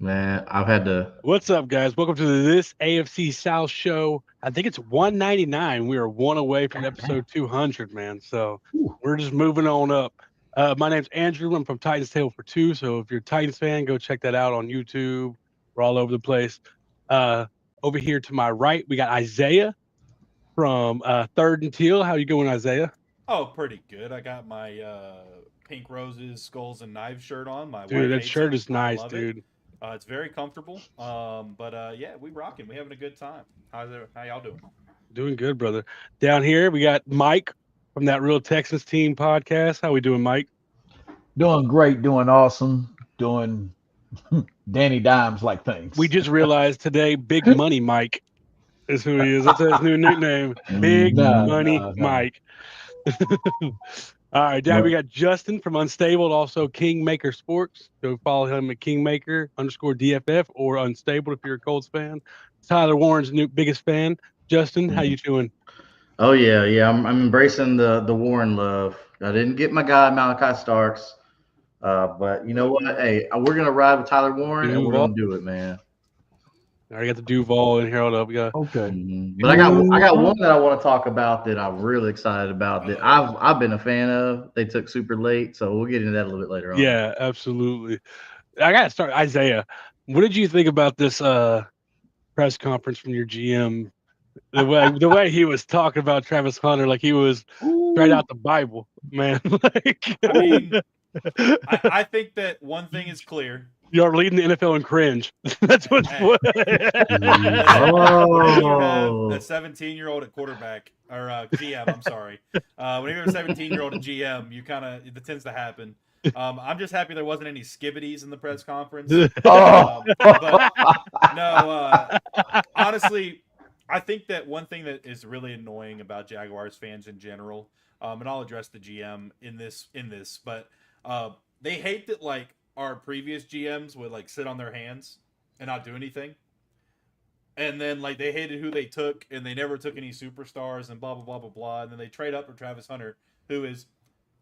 Man, I've had to. What's up, guys? Welcome to this AFC South show. I think it's 199. We are one away from episode 200, man. So Whew. we're just moving on up. My name's Andrew. I'm from Titans Tale for Two. So if you're a Titans fan, go check that out on YouTube. We're all over the place. Uh, Over here to my right, we got Isaiah from Third and Teal. How you going, Isaiah? Oh, pretty good. I got my pink roses, skulls, and knives shirt on. My Dude, wife that hates shirt it. is I nice, love it. dude. It's very comfortable. But yeah, we rocking. We having a good time. How y'all doing? Doing good, brother. Down here, we got Mike from that Real Texans Team podcast. How we doing, Mike? Doing great, doing awesome, doing Danny Dimes like We things. just realized today Big Money Mike is who he is. That's his new nickname. Big Mhm. No, Money no, no. Mike. All right, Dad, we Well, got Justin from Unstable, and also Kingmaker Sports. So follow him at Kingmaker _ DFF or Unstable if you're a Colts fan. Tyler Warren's new biggest fan. Justin, how you doing? oh yeah. I'm embracing the Warren love. I didn't get my guy Malachi Starks, but you know what? Hey, we're gonna ride with Tyler Warren, and we're Duval. gonna do it, man. I already got the Duval in here. Hold up. We got Okay. But I got one that I want to talk about that I'm really excited about that Uh-oh. I've been a fan of. They took super late, so we'll get into that a little bit later on. yeah, absolutely. I gotta start Isaiah. What did you think about this press conference from your GM? The way he was talking about Travis Hunter, like he was straight Ooh, out the Bible, man. Like I mean, I think that one thing is clear. you're leading the NFL in cringe. That's what's Hey, what. listen, whenever you have Oh, a 17-year-old at quarterback or GM, I'm sorry. Whenever you have a 17-year-old at GM, you kind of it tends to happen. I'm just happy there wasn't any skibbities in the press conference. oh, But no, honestly, I think that one thing that is really annoying about Jaguars fans in general, and I'll address the GM in this, but they hate that like our previous GMs would like sit on their hands and not do anything, and then like they hated who they took and they never took any superstars and blah blah blah blah blah, and then they trade up for Travis Hunter, who is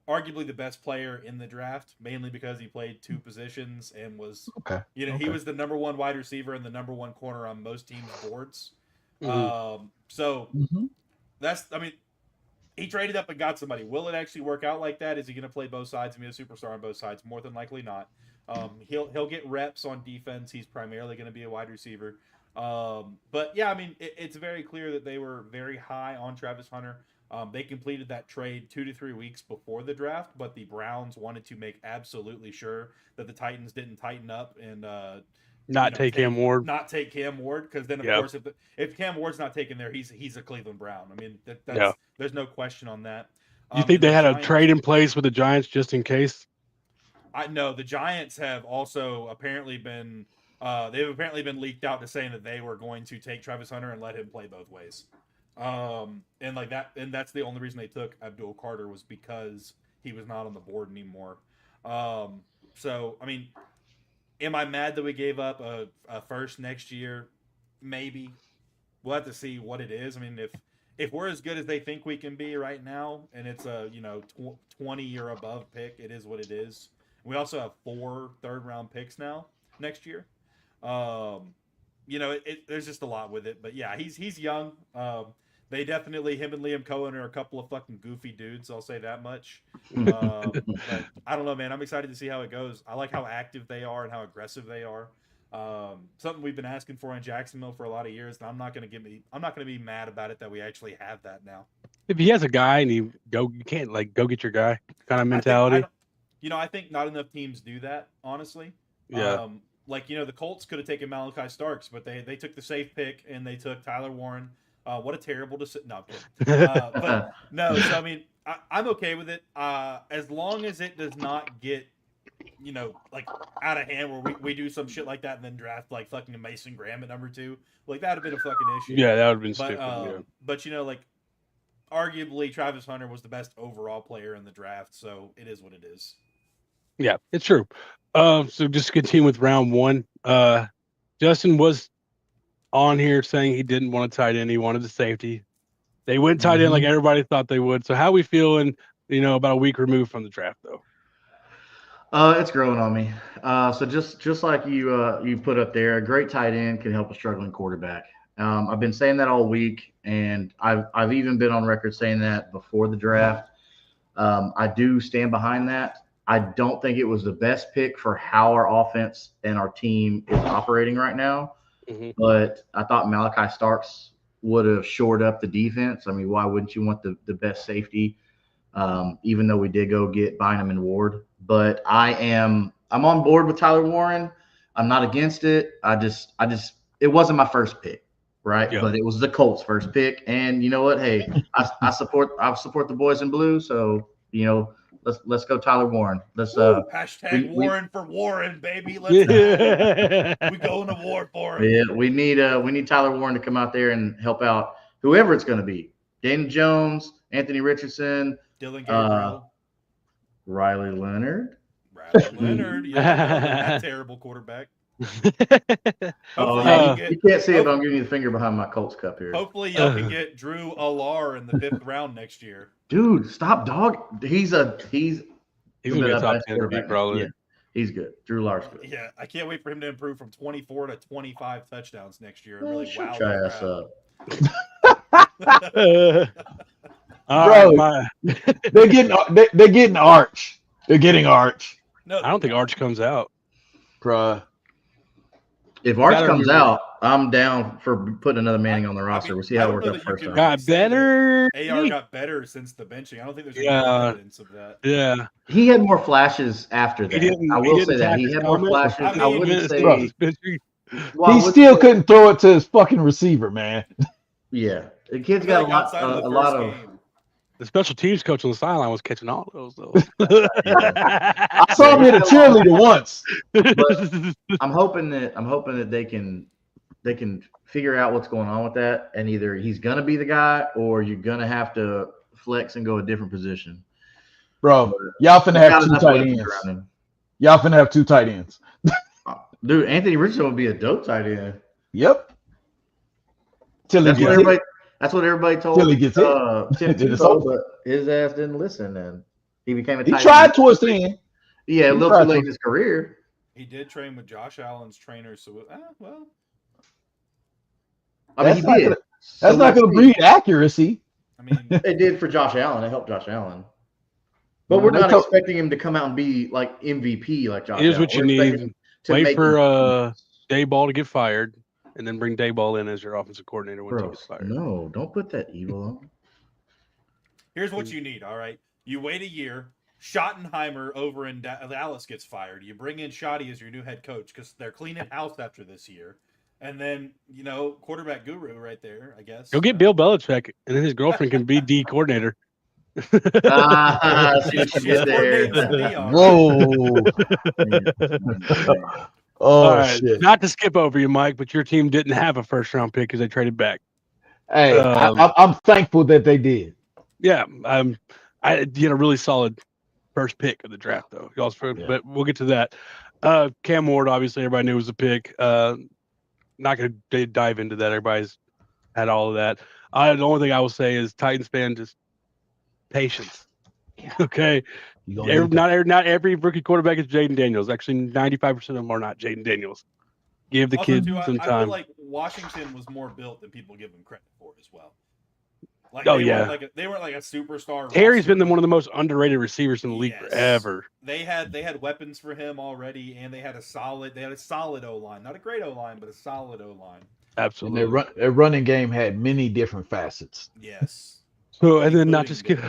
arguably the best player in the draft, mainly because he played two positions and was, okay, he okay. was the number one wide receiver and the number one corner on most teams' boards. Mhm. So Hmm. I mean, he traded up and got somebody. Will it actually work out like that? Is he going to play both sides and be a superstar on both sides? More than likely not. He'll get reps on defense. He's primarily going to be a wide receiver. But yeah, I mean, it's very clear that they were very high on Travis Hunter. They completed that trade 2 to 3 weeks before the draft, but the Browns wanted to make absolutely sure that the Titans didn't tighten up and Not take him Ward. not take Cam Ward, because then of Yeah, course if Cam Ward's not taken there, he's a Cleveland Brown. I mean yeah. that's there's no question on that. You think And they the had a Giants, trade in place with the Giants just in case? I know the Giants have also apparently been they've apparently been leaked out to saying that they were going to take Travis Hunter and let him play both ways. And like that, and that's the only reason they took Abdul Carter was because he was not on the board anymore. So I mean, am I mad that we gave up a first next year? Maybe. We'll have to see what it is. I mean, if we're as good as they think we can be right now, and it's a 20 or above pick, it is what it is. We also have 4 third-round picks now next year. There's just a lot with it, but yeah, he's young. They definitely, him and Liam Cohen are a couple of fucking goofy dudes. I'll say that much. But I don't know, man. I'm excited to see how it goes. I like how active they are and how aggressive they are. Something we've been asking for in Jacksonville for a lot of years, and I'm not gonna be mad about it that we actually have that now. If he has a guy and you can't like go get your guy kind of I think I mentality. don't, I think not enough teams do that, honestly. Yeah, Like the Colts could have taken Malachi Starks, but they took the safe pick and they took Tyler Warren. What a terrible decision! No, I'm kidding. But no, so I mean, I'm okay with it as long as it does not get like out of hand where we do some shit like that and then draft like fucking Mason Graham at number 2. Like that'd have been a fucking issue. yeah, that would have been But stupid. Yeah, but like arguably Travis Hunter was the best overall player in the draft, so it is what it is. yeah, it's true. So just to continue with round one. Justin was on here saying he didn't want a tight end. He wanted the safety. They went tight end like Hmm. everybody thought they would. So how we feeling? About a week removed from the draft, though. It's growing on me. So just like you put up there, a great tight end can help a struggling quarterback. I've been saying that all week, and I've even been on record saying that before the draft. I do stand behind that. I don't think it was the best pick for how our offense and our team is operating right now. Mhm. But I thought Malachi Starks would have shored up the defense. I mean, why wouldn't you want the best safety? Even though we did go get Bynum and Ward. But I'm on board with Tyler Warren. I'm not against it. It wasn't my first pick, right? Yeah. But it was the Colts' first pick, and you know what? Hey, I support the boys in blue. So let's go Tyler Warren. Let's Hashtag we- Warren for Warren, baby. Let's go. We going to war for him. yeah, we need Tyler Warren to come out there and help out whoever it's going to be. Daniel Jones, Anthony Richardson, Dylan Gabriel, Riley Leonard. Leonard, that terrible quarterback. You can't see it, but I'm giving you the finger behind my Colts cup here. Hopefully, y'all can get Drew Alar in the 5th round next year. Dude, stop, dog. He's gonna be a top 10 rookie, probably. Yeah, he's good. Drew Lar's good. Yeah, I can't wait for him to improve from 24 to 25 touchdowns next year. And really Shut wow your the ass crowd. up. Bro, they're getting Arch. They're getting Arch. No, I don't think Arch comes out. Bruh. If Arch comes out, I'm down for putting another Manning on the roster. We'll see how it works out out first time. Got better. AR got better since the benching. I don't think there's any evidence of that. Yeah. He had more flashes after that. I will say that. He had more flashes. I wouldn't say. He still couldn't throw it to his fucking receiver, man. Yeah. The kid's got a lot of. The special teams coach on the sideline was catching all those, though. I saw him hit a cheerleader once. But I'm hoping that they can figure out what's going on with that, and either he's gonna be the guy or you're gonna have to flex and go a different position. Bro, y'all finna have 2 tight ends. Y'all finna have 2 tight ends. Dude, Anthony Richardson would be a dope tight end. Yep. That's what everybody told Till he gets Tim Tebow, but his ass didn't listen, and he became a tight end. He tried towards the end. Yeah, a little too late in his career. He did train with Josh Allen's trainer, so well. I mean, he did. That's not going to breed accuracy. I mean, it did for Josh Allen. It helped Josh Allen. But we're not expecting him to come out and be like MVP like Josh Allen. Here's what you need. Wait for Dayball to get fired, and then bring Dayball in as your offensive coordinator when he gets fired. No, don't put that evil on. Here's what you need, all right? You wait a year. Schottenheimer over in Dallas gets fired. You bring in Shoddy as your new head coach because they're cleaning house after this year. And then, quarterback guru right there, I guess. Go get Bill Belichick, and then his girlfriend can be D coordinator. See what you did there. Whoa. All right. Shit. Not to skip over you, Mike, but your team didn't have a first-round pick because they traded back. Hey, I'm thankful that they did. Yeah, I had a really solid first pick of the draft, though. But we'll get to that. Cam Ward, obviously, everybody knew was a pick. Not going to dive into that. Everybody's had all of that. The only thing I will say is Titans fan, just patience. Yeah. Okay. Not every rookie quarterback is Jaden Daniels. Actually, 95% of them are not Jaden Daniels. Give the kid some time. I feel like Washington was more built than people give him credit for as well. Like, they weren't like a superstar. Terry's been one of the most underrated receivers in the league forever. They had weapons for him already, and they had a solid O-line. Not a great O-line, but a solid O-line. Absolutely. And their running game had many different facets. Yes. So, and then not to skip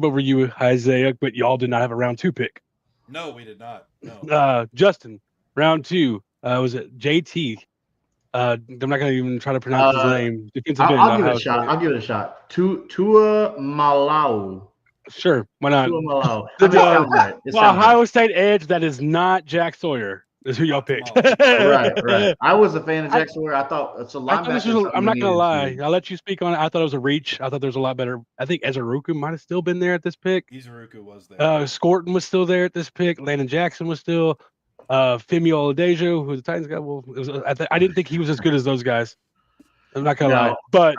over you, Isaiah, but y'all did not have a round 2 pick. No, we did not. No. Justin, round 2. Was it JT? I'm not going to even try to pronounce his name. I'll give it a shot. I'll give it a shot. Tua Malau. Sure, why not? Tua Malau. Ohio State edge that is not Jack Sawyer is who y'all picked. Right. I was a fan of Jack Sawyer. I thought it's a linebacker. I'm not going to lie. I'll let you speak on it. I thought it was a reach. I thought there was a lot better. I think Ezeruku might have still been there at this pick. Ezeruku was there. Scorton was still there at this pick. Landon Jackson was still. Femi Oladejo, who the Titans got. I didn't think he was as good as those guys. I'm not gonna lie, but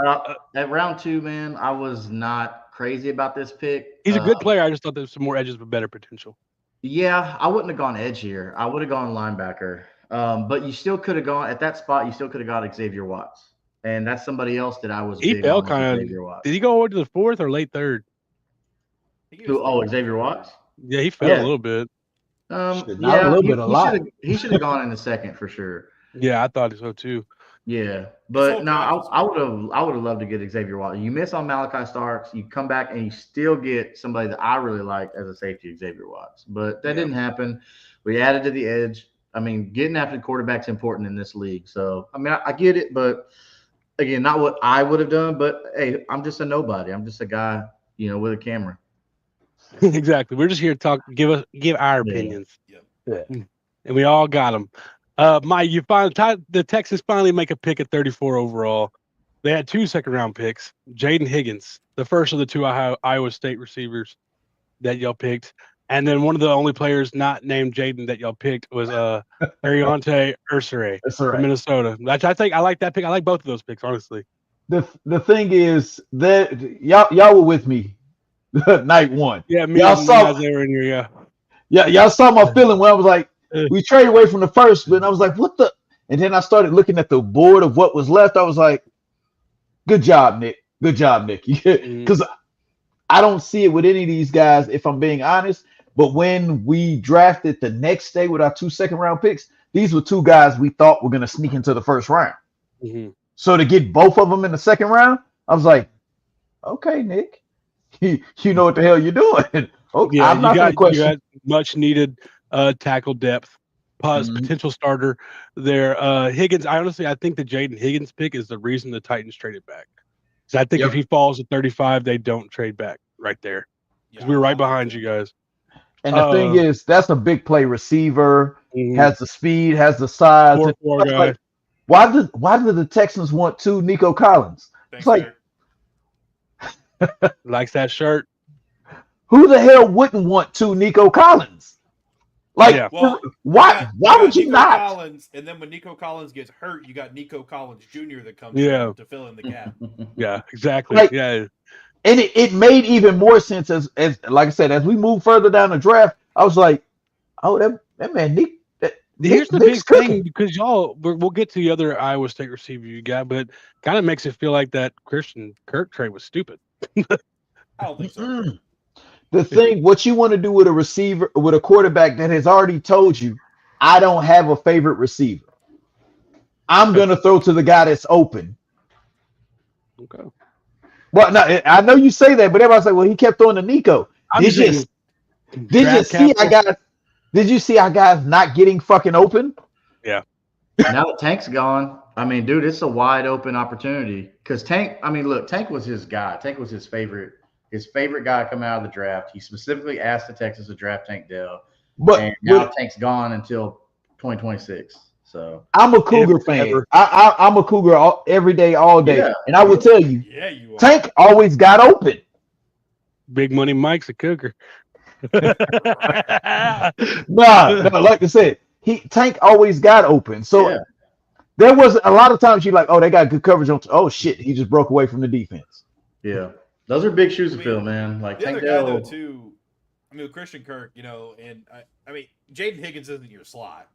at round 2, man, I was not crazy about this pick. He's a good player. I just thought there was some more edges with better potential. Yeah, I wouldn't have gone edge here. I would have gone linebacker. But you still could have gone at that spot. You still could have got Xavier Watts, and that's somebody else that I was He big fell on was kind of. Xavier Watts. Did he go over to the fourth or late third? I think he was Who? Oh, late Xavier third. Watts. Yeah, he fell a Yeah. little bit. Shit, not a Yeah, little bit, a lot. he should have gone in the second for sure. Yeah, I thought so too. Yeah, His but whole no, package is I would have loved to get Xavier Watts. You miss on Malachi Starks, you come back and you still get somebody that I really liked as a safety, Xavier Watts. But that didn't happen. We added to the edge. I mean, getting after the quarterback's important in this league. So I mean, I get it, but again, not what I would have done. But hey, I'm just a nobody. I'm just a guy, with a camera. Exactly. We're just here to talk, give our Yeah. opinions. Yeah. And we all got them. Mike, the Texans finally make a pick at 34 overall. They had 2 second-round picks. Jaden Higgins, the first of the 2 Iowa State receivers that y'all picked, and then one of the only players not named Jaden that y'all picked was Ariante Ursere That's from right. Minnesota. I think I like that pick. I like both of those picks, honestly. The thing is that y'all were with me night one. Yeah, me Y'all and saw they were in here. Yeah. Yeah, y'all saw my feeling when I was like, we traded away from the first, but I was like, what the? And then I started looking at the board of what was left. I was like, good job, Nick. Good job, Nick. Because I don't see it with any of these guys, if I'm being honest. But when we drafted the next day with our 2 second-round picks, these were 2 guys we thought were going to sneak into the first round. Mm-hmm. So to get both of them in the second round, I was like, okay, Nick, you know what the hell you're doing. Okay, Yeah, I'm not going to you question. got much needed tackle depth, potential starter there. Higgins, I think the Jaden Higgins pick is the reason the Titans traded back. So I think if he falls at 35, they don't trade back right there. Because we were right behind you guys. And the thing is, that's a big play receiver, has the speed, has the size. 4-4 guy. Like, why did the Texans want 2 Nico Collins? Thanks, It's like, likes that shirt. who the hell wouldn't want 2 Nico Collins? Like, Yeah. Well, why would you Nico not? Collins, and then when Nico Collins gets hurt, you got Nico Collins Jr. that comes Yeah. in to fill in the gap. Yeah, exactly. Like, yeah. And it made even more sense as like I said, as we move further down the draft, I was like, oh, that man, Nick. Here's the Nick's big thing, cooking. because we'll get to the other Iowa State receiver you got, but kind of makes it feel like that Christian Kirk trade was stupid. I don't think so. The thing, what you want to do with a receiver, with a quarterback that has already told you, I don't have a favorite receiver. I'm going to throw to the guy that's open. Okay. Well, no, I know you say that, but everybody's like, well, he kept throwing to Nico. Did you see our guys not getting fucking open? Yeah. Now that Tank's gone, I mean, dude, it's a wide open opportunity. Because Tank was his guy. Tank was his favorite guy coming out of the draft. He specifically asked the Texans to draft Tank Dell. And now Tank's gone until 2026. So I'm a Cougar fan. I'm a Cougar every day, all day. Yeah. And I will tell you, you are. Tank always got open. Big Money Mike's a Cougar. no, like I said, Tank always got open. So there was a lot of times you're like, oh, they got good coverage on. Oh shit, he just broke away from the defense. Yeah, those are big shoes to fill, man. Like the Tank other guy Dell, though too. I mean, with Christian Kirk, and I mean, Jaden Higgins isn't your slot.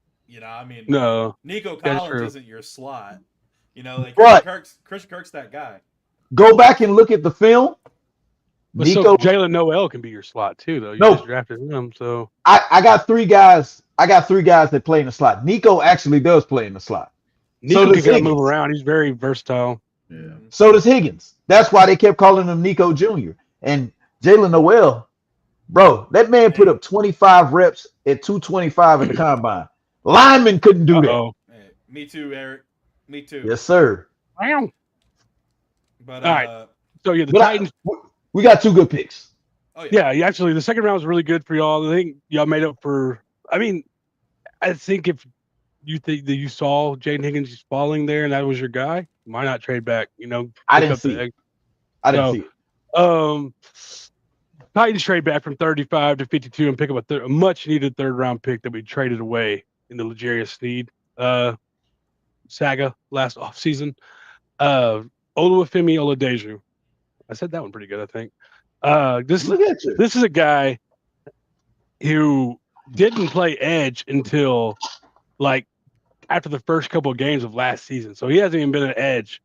I mean, no. Nico Collins isn't your slot. Like Christian Kirk's that guy. Go back and look at the film. But so Jalen Noel can be your slot too, though. You just drafted him, so I got 3 guys. I got 3 guys that play in the slot. Nico actually does play in the slot. Nico can move around. He's very versatile. Yeah. So does Higgins. That's why they kept calling him Nico Jr. And Jalen Noel, bro, that man put up 25 reps at 225 at the combine. Lineman couldn't do that. Hey, me too, Eric. Me too. Yes, sir. Wow. But all right. So the Titans. We got 2 good picks. Oh, yeah, actually, the second round was really good for y'all. I think y'all made up for. I mean, I think if you think that you saw Jaden Higgins falling there and that was your guy, why not trade back? I didn't see it. Titans trade back from 35 to 52 and pick up a much needed 3rd round pick that we traded away in the L'Jarius Sneed saga last offseason. Oluwafemi Oladeju. I said that one pretty good, I think. This is a guy who didn't play edge until like after the first couple of games of last season. So he hasn't even been an edge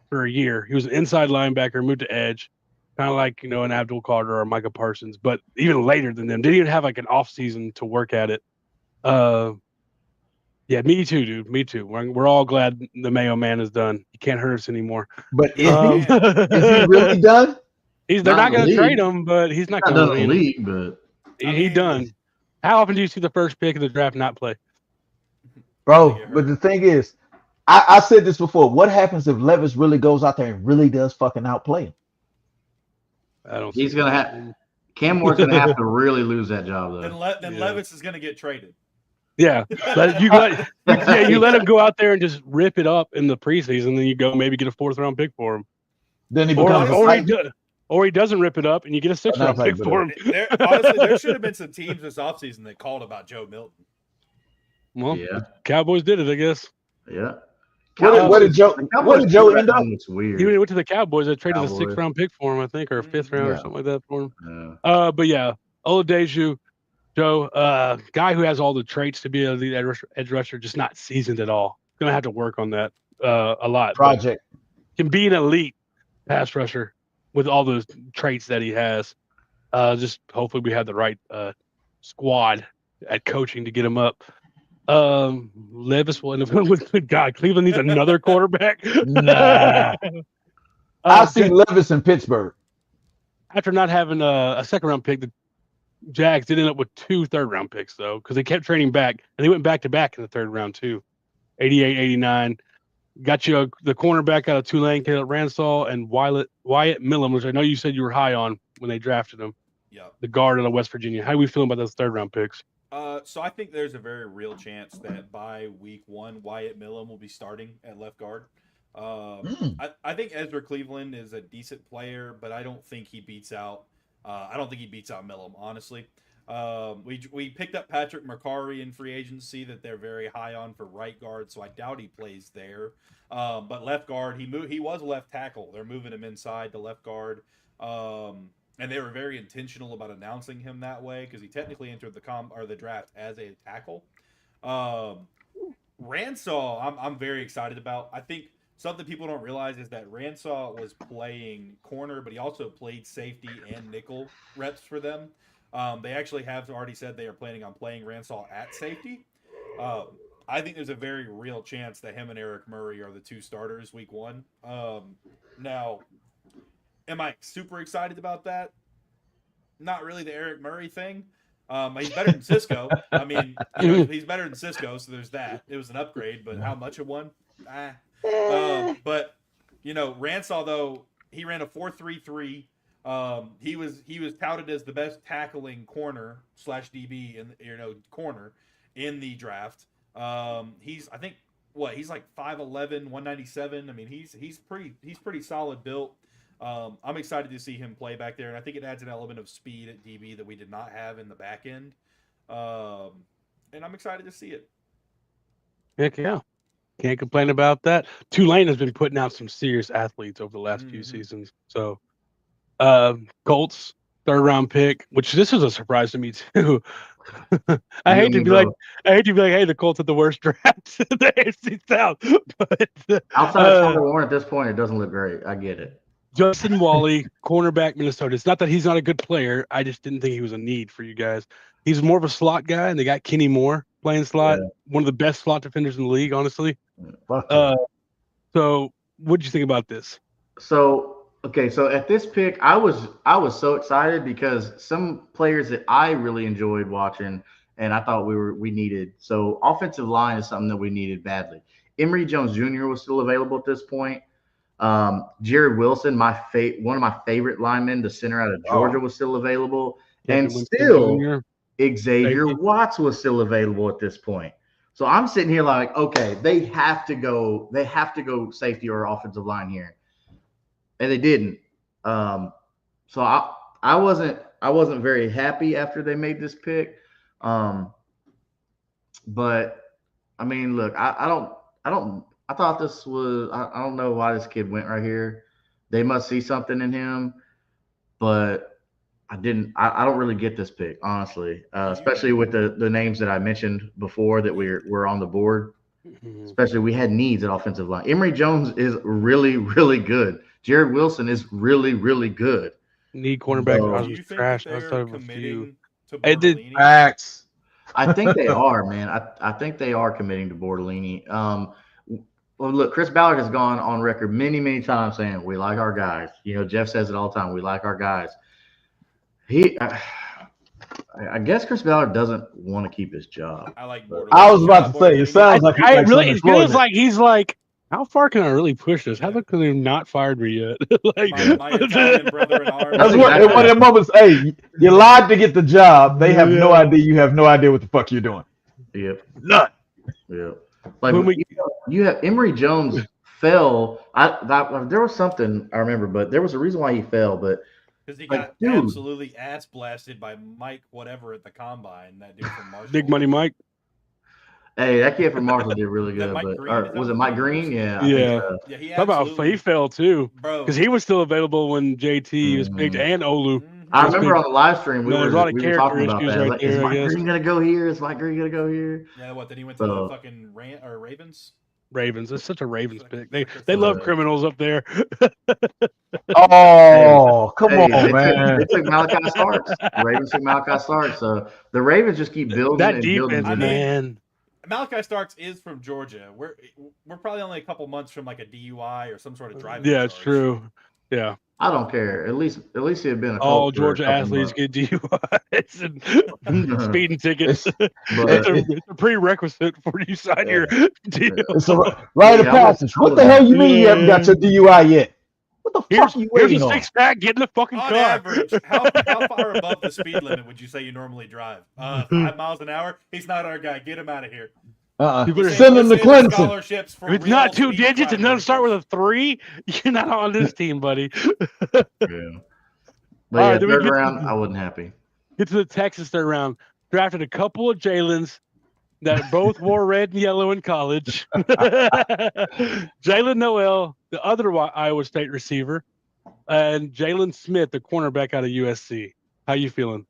for a year. He was an inside linebacker, moved to edge, kind of like, an Abdul Carter or Micah Parsons, but even later than them. Didn't even have like an off season to work at it. Yeah, me too, dude. Me too. We're all glad the Mayo man is done. He can't hurt us anymore. But is Is he really done? They're not going to trade him, but he's not going to done in the league, but he done. How often do you see the first pick of the draft not play? Bro, but the thing is, I said this before. What happens if Levis really goes out there and really does fucking outplay him? I don't. He's gonna have Cam Moore's gonna have to really lose that job though. Then Levis is gonna get traded. Yeah, you let him go out there and just rip it up in the preseason, then you go maybe get a 4th round pick for him. Then he becomes or he doesn't rip it up and you get a 6th round pick for him. Honestly, there should have been some teams this offseason that called about Joe Milton. Well, yeah. Cowboys did it, I guess. Yeah. What did Joe end up? It's weird. He went to the Cowboys. They traded a 6th round pick for him, I think, or a 5th round or something like that for him. Yeah. But yeah, Oladeju, Joe, guy who has all the traits to be a lead edge rusher, just not seasoned at all. Gonna have to work on that a lot. Project can be an elite pass rusher with all those traits that he has. Just hopefully we have the right squad at coaching to get him up. Levis will end up with God. Cleveland needs another quarterback. Nah. I see Levis in Pittsburgh. After not having a 2nd round pick, the Jags did end up with 2 3rd round picks though, because they kept trading back and they went back to back in the 3rd round too. 88, 89. Got you the cornerback out of Tulane, Caleb Ransall, and Wyatt Millam, which I know you said you were high on when they drafted him. Yeah. The guard out of West Virginia. How are we feeling about those 3rd round picks? So I think there's a very real chance that by week 1, Wyatt Millam will be starting at left guard. I think Ezra Cleveland is a decent player, but I don't think he beats out. Millam, honestly. We picked up Patrick McCarry in free agency that they're very high on for right guard, so I doubt he plays there. But left guard, he was left tackle. They're moving him inside to left guard. And they were very intentional about announcing him that way because he technically entered the draft as a tackle. Ransall, I'm very excited about. I think something people don't realize is that Ransall was playing corner, but he also played safety and nickel reps for them. They actually have already said they are planning on playing Ransall at safety. I think there's a very real chance that him and Eric Murray are the 2 starters week 1. Now, am I super excited about that? Not really the Eric Murray thing. He's better than Cisco. I mean, he's better than Cisco, so there's that. It was an upgrade, but how much of one? But Ransall though, he ran a 4.33. He was touted as the best tackling corner / DB corner in the draft. He's like 5'11", 197. I mean, he's pretty solid built. I'm excited to see him play back there, and I think it adds an element of speed at DB that we did not have in the back end. And I'm excited to see it. Heck yeah. Can't complain about that. Tulane has been putting out some serious athletes over the last few seasons. So Colts, 3rd round pick, which this is a surprise to me too. I hate to be like, hey, the Colts had the worst draft in the AFC South. But outside of Trevor Warren at this point, it doesn't look great. I get it. Justin Wally, cornerback, Minnesota. It's not that he's not a good player. I just didn't think he was a need for you guys. He's more of a slot guy, and they got Kenny Moore playing slot. Yeah. One of the best slot defenders in the league, honestly. So what did you think about this? So at this pick, I was so excited because some players that I really enjoyed watching and I thought we needed. So offensive line is something that we needed badly. Emory Jones Jr. was still available at this point. Jared Wilson, one of my favorite linemen, the center out of Georgia, was still available. And still Xavier Watts was still available at this point. So I'm sitting here like, okay, they have to go safety or offensive line here. And they didn't. So I wasn't very happy after they made this pick. But I mean, look, I thought this was, I don't know why this kid went right here. They must see something in him, but I don't really get this pick, honestly, especially with the names that I mentioned before that we're on the board. Especially we had needs at offensive line. Emory Jones is really, really good. Jared Wilson is really, really good. Need cornerback. So- I Do was you think trash. that I they're started with a few. committing to It did- Bortolini? Facts. I think they are, man. I think they are committing to Bortolini. Well, look, Chris Ballard has gone on record many, many times saying we like our guys. You know, Jeff says it all the time. We like our guys. I guess Chris Ballard doesn't want to keep his job. I like Bortolini. I was about to say, it Bortolini. sounds like I he's really, it feels unemployment. like he's like, how far can I really push this? How come they've not fired me yet? Like, my Italian brother in arms. That's what in one of them moments. Hey, you lied to get the job. They have no idea. You have no idea what the fuck you're doing. Yep. None. Yep. Like When we- you have Emory Jones fell. There was something I remember, but there was a reason why he fell. But Because he Like, got dude. absolutely ass blasted by Mike whatever at the combine. That dude from Marshall. Big Money Mike. hey, that kid from Marshall did really Is that good. Mike But Green? or Is that was it what Mike his name Green? is? Yeah. I Yeah. think so. Yeah, he How about absolutely. he fell too? Bro. Because he was still available when JT was picked and Olu. Mhm. I Just remember been- on the live stream we No, there's were a lot of talking about character issues that. right Like, is there, I Mike guess. Green gonna go here? Is Mike Green gonna go here? Yeah, what? Then he went to the So- fucking Ravens. Ravens. It's such a Ravens pick. They love criminals up there. Oh, come Hey, on, man. They took Malachi Starks. The Ravens took Malachi Starks. So the Ravens just keep building That and defense, building. man. Malachi Starks is from Georgia. We're probably only a couple months from like a DUI or some sort of driving. Yeah, it's charge. true. Yeah. I don't care. At least he had been a All Colt for a Georgia couple athletes months. get DUIs and speeding tickets. But It's a prerequisite before you sign your deal. It's a rite of Yeah, I was- passage. What the hell you mean you haven't got your DUI yet? What the Here's, fuck are you here's waiting a on? six pack. Get in the fucking On car. average, how far above the speed limit would you say you normally drive? 5 miles an hour? He's not our guy. Get him out of here. You better Send him to Saving Clemson. scholarships for If it's real not two speed digits and doesn't start with drivers. a 3, you're not on this team, buddy. yeah. But All yeah, right, then we third get- round, I wasn't happy. Get to the Texas third round. Drafted a couple of Jalen's that both wore red and yellow in college. Jalen Noel, the other Iowa State receiver, and Jalen Smith, the cornerback out of USC. How you feeling?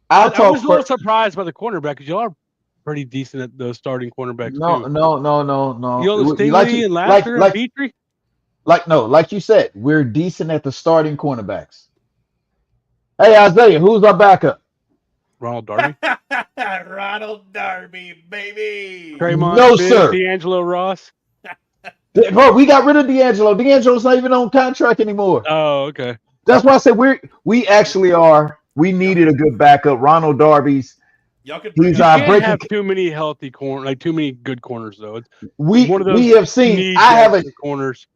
I'll I talk was a little first. surprised by the cornerback because y'all are pretty decent at those starting cornerbacks No. too. No. You know, Stingley Like and Laster and Petrie? like you said, we're decent at the starting cornerbacks. Hey, Isaiah, who's our backup? Ronald Darby, Ronald Darby, baby. Draymond No, Smith, sir. D'Angelo Ross. Bro, we got rid of D'Angelo. D'Angelo's not even on contract anymore. Oh, okay. That's why I said we actually are. We needed a good backup. Ronald Darby's. Y'all could He's bring You our up- can't breaking- have too many healthy too many good corners though. It's We one of those have seen. need I have corners.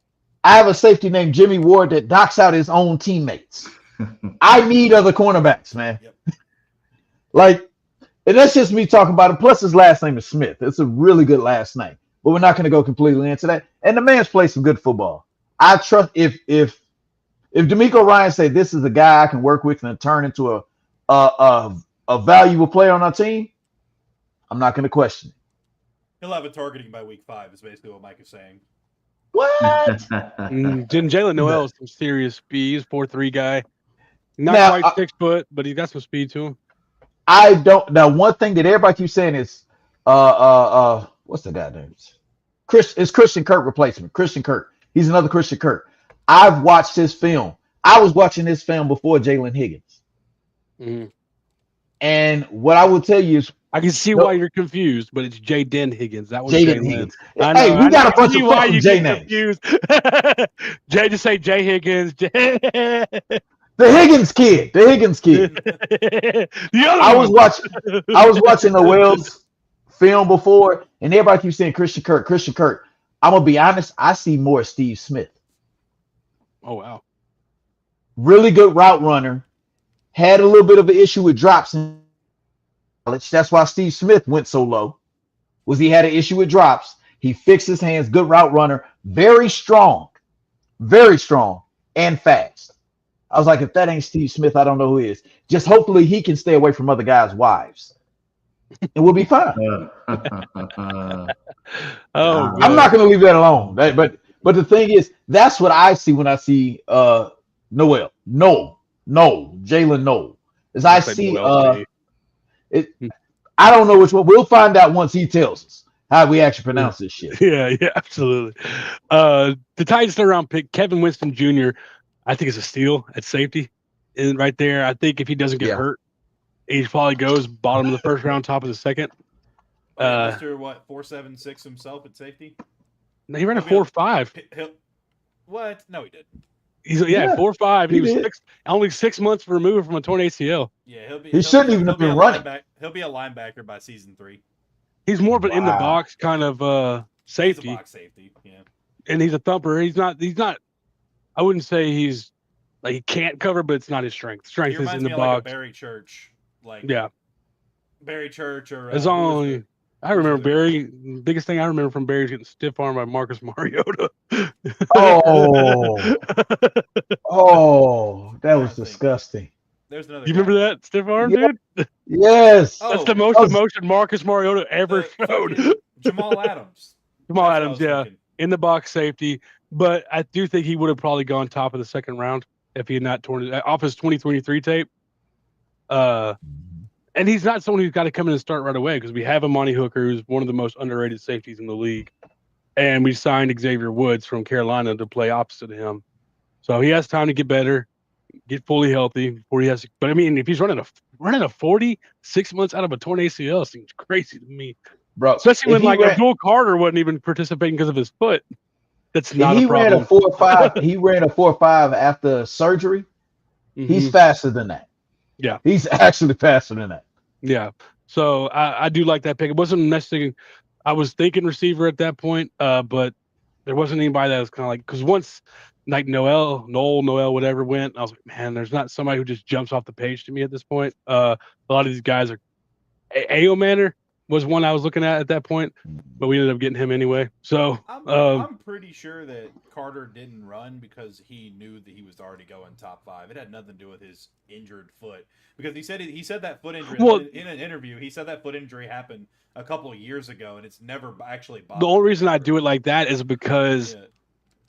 a safety named Jimmy Ward that docks out his own teammates. I need other cornerbacks, man. Yep. Like, and that's just me talking about it. Plus, his last name is Smith. It's a really good last name. But we're not going to go completely into that. And the man's played some good football. I trust if D'Amico Ryan said this is a guy I can work with and turn into a valuable player on our team, I'm not going to question it. He'll have a targeting by week 5. Is basically what Mike is saying. What? Jalen Noel is some serious speed. He's 4'3" guy. Not Now, quite 6 foot, but he got some speed to him. I don't. Now, one thing that everybody keeps saying is, what's the guy name? It's Christian Kirk replacement. Christian Kirk. He's another Christian Kirk. I've watched his film. I was watching this film before Jalen Higgins. Mhm. And what I will tell you is, I can see Nope. why you're confused, but it's Jaden Higgins. That was Jaden Jalen. Higgins. I Hey, know, we I got know. a bunch I see of why fucking you J get names. confused. Jay, just say Jay Higgins. The Higgins kid. The Higgins kid. The other I one. was watching the Wells film before, and everybody keeps saying Christian Kirk, Christian Kirk. I'm gonna be honest, I see more Steve Smith. Oh wow. Really good route runner. Had a little bit of an issue with drops in college. That's why Steve Smith went so low. Was he had an issue with drops. He fixed his hands, good route runner, very strong, and fast. I was like, if that ain't Steve Smith, I don't know who is. Just hopefully he can stay away from other guys' wives. And we'll be fine. Oh, I'm not going to leave that alone. But the thing is, that's what I see when I see Jalen Noel. As I Looks like see, Noel to me. I don't know which one. We'll find out once he tells us how we actually pronounce this shit. Yeah, absolutely. The Titans third round pick, Kevin Winston Jr., I think is a steal at safety. And right there, I think if he doesn't get hurt, he probably goes bottom of the first round, top of the second. Oh, yeah, Mr. 4.76 himself at safety? He ran a 4.5. What? No, he didn't. He's 4.5, and he was only 6 months removed from a torn ACL. Yeah, he shouldn't even have been running. He'll be a linebacker by season 3. He's more of an in the box kind of safety. He's a box safety, yeah. And he's a thumper. He's not. I wouldn't say he's like he can't cover, but it's not his strength. Strength is in the box. Like a Barry Church, Barry Church or. As only I remember Barry. Biggest thing I remember from Barry is getting stiff armed by Marcus Mariota. That was disgusting. There's another. You remember that stiff arm, dude? Yes. That's the most emotion Marcus Mariota ever showed. Jamal Adams. In the box safety. But I do think he would have probably gone top of the second round if he had not torn it off his 2023 tape. And he's not someone who's got to come in and start right away because we have Amani Hooker, who's one of the most underrated safeties in the league. And we signed Xavier Woods from Carolina to play opposite of him. So he has time to get better, get fully healthy before he has to. But I mean, if he's running a 40 6 months out of a torn ACL, seems crazy to me. Bro, especially when Abdul Carter wasn't even participating because of his foot. That's not a problem. Ran a 4.5. He ran a 4.5 after surgery. Mm-hmm. He's faster than that. Yeah, he's actually faster than that. Yeah, so I do like that pick. It wasn't necessarily. I was thinking receiver at that point, but there wasn't anybody that was kind of like because once like Noel, whatever went, I was like, man, there's not somebody who just jumps off the page to me at this point. A lot of these guys are. A.O. Manor was one I was looking at that point, but we ended up getting him anyway. So I'm pretty sure that Carter didn't run because he knew that he was already going top 5. It had nothing to do with his injured foot because he said that foot injury in an interview. He said that foot injury happened a couple of years ago and it's never actually bothered. The only reason I do it like that is because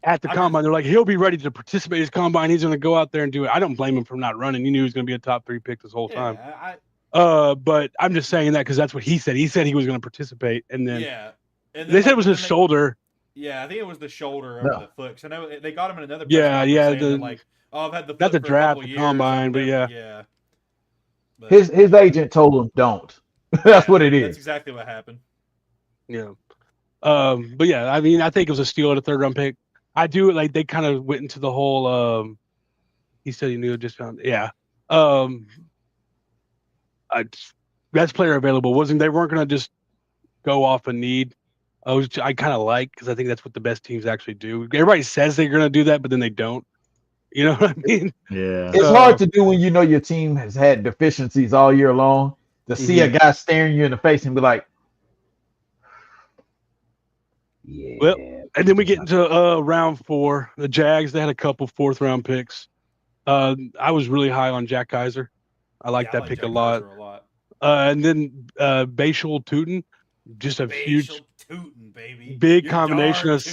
at the combine they're like he'll be ready to participate in his combine. He's going to go out there and do it. I don't blame him for not running. He knew he was going to be a top 3 pick this whole time. But I'm just saying that because that's what he said. He said he was going to participate, and then they said it was his shoulder. Yeah, I think it was the shoulder over the foot. Because I know they got him in another. Yeah. I've had the foot that's a draft, the combine, but yeah. But, his agent told him don't. That's what it is. That's exactly what happened. Yeah. But yeah, I mean, I think it was a steal at a 3rd round pick. I do like they kind of went into the whole. He said he knew just found. Yeah. Best player available they weren't going to just go off a need. I kind of like because I think that's what the best teams actually do. Everybody says they're going to do that, but then they don't. You know what I mean? Yeah. It's hard to do when you know your team has had deficiencies all year long to see a guy staring you in the face and be like, yeah. Well, and then we get into round 4. The Jags, they had a couple 4th round picks. I was really high on Jack Kaiser. I like that pick a lot. And then Bashal Tootin, just a huge, Tootin, baby. Big combination of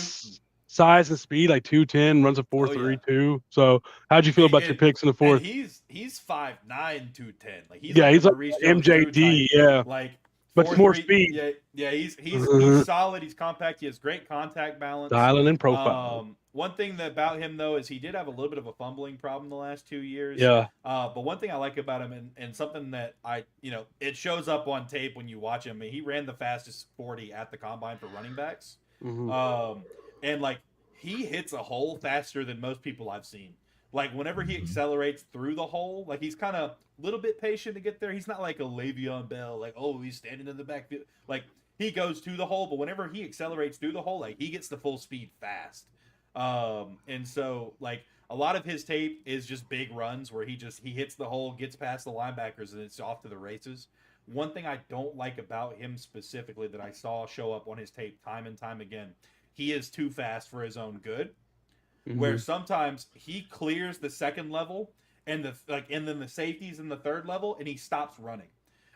size and speed, like 210, runs a 4.32. So, how'd you feel about your picks in the 4th? He's 5'9", 210. Like he's he's like MJD, like. But more speed. Yeah, he's solid. He's compact. He has great contact balance. Styling and profile. One thing about him though is he did have a little bit of a fumbling problem the last 2 years. Yeah. But one thing I like about him and something that it shows up on tape when you watch him. I mean, he ran the fastest 40 at the combine for running backs. Mm-hmm. And like he hits a hole faster than most people I've seen. Like whenever he accelerates through the hole, like he's kind of a little bit patient to get there. He's not like a Le'Veon Bell, like, oh, he's standing in the backfield. Like he goes to the hole, but whenever he accelerates through the hole, like he gets the full speed fast. And so like a lot of his tape is just big runs where he hits the hole, gets past the linebackers, and it's off to the races. One thing I don't like about him specifically that I saw show up on his tape time and time again, he is too fast for his own good. Mm-hmm. Where sometimes he clears the 2nd level and then the safeties in the 3rd level and he stops running.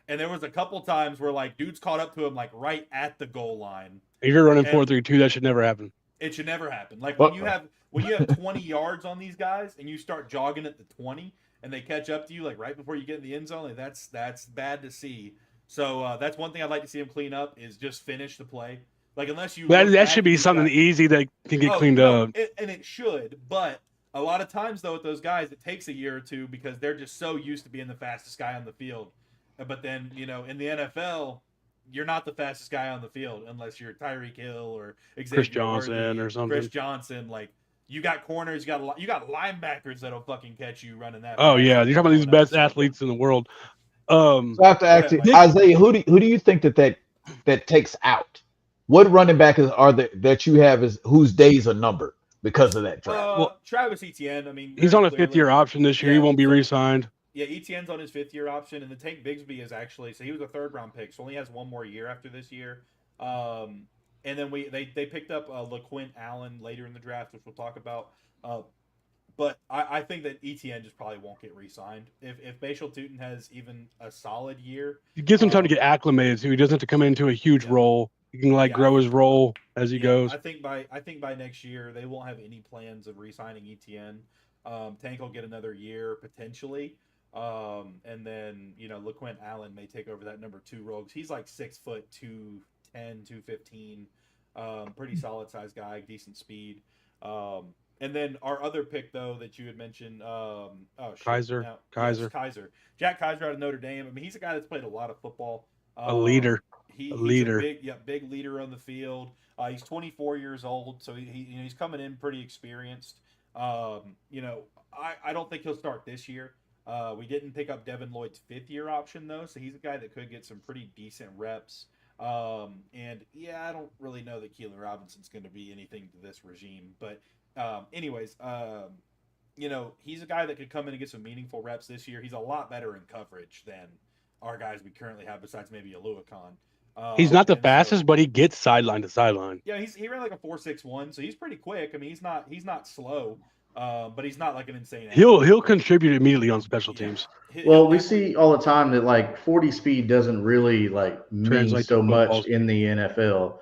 And there was a couple times where like dudes caught up to him like right at the goal line. If you're running 4.32, that should never happen. It should never happen. Like when you have 20 yards on these guys and you start jogging at the 20 and they catch up to you like right before you get in the end zone, like that's bad to see. So that's one thing I'd like to see him clean up is just finish the play. Like unless you that should be something easy that can get cleaned up. And it should, but a lot of times though with those guys, it takes a year or two because they're just so used to being the fastest guy on the field. But then in the NFL, you're not the fastest guy on the field unless you're Tyreek Hill or Xavier Chris Johnson Worthy, or something. Chris Johnson, like you got corners, you got linebackers that'll fucking catch you running that. Oh yeah, you're talking about these best athletes in the world. So I have to ask you, Isaiah, who do you think that takes out? What running back are there that you have is whose days are numbered because of that draft? Travis Etienne. I mean, he's on a 5th-year option this year. He won't be re-signed. Yeah, Etienne's on his 5th-year option, and the Tank Bigsby is actually so he was a 3rd-round pick, so only has one more year after this year. And then they picked up LaQuint Allen later in the draft, which we'll talk about. But I think that Etienne just probably won't get re-signed. If Bashal Tutin has even a solid year, it gives him time to get acclimated, so he doesn't have to come into a huge role. He can grow his role as he goes. I think by next year they won't have any plans of re-signing Etienne. Tank will get another year potentially, and then LaQuint Allen may take over that number 2 role because he's like 6 foot 210, 215, pretty solid size guy, decent speed. And then our other pick though that you had mentioned, Kaiser. Jack Kaiser out of Notre Dame. I mean, he's a guy that's played a lot of football. A leader. He's a big leader on the field. He's 24 years old, so he's coming in pretty experienced. I don't think he'll start this year. We didn't pick up Devin Lloyd's 5th-year option though, so he's a guy that could get some pretty decent reps. And yeah, I don't really know that Keelan Robinson's going to be anything to this regime, but anyways, he's a guy that could come in and get some meaningful reps this year. He's a lot better in coverage than our guys we currently have, besides maybe a Aluakon. He's not the fastest, but he gets sideline to sideline. Yeah, he ran like a 4.61, so he's pretty quick. I mean, he's not slow, but he's not like an insane athlete. He'll contribute immediately on special teams. Well, we see all the time that like 40 speed doesn't really mean so much in the NFL.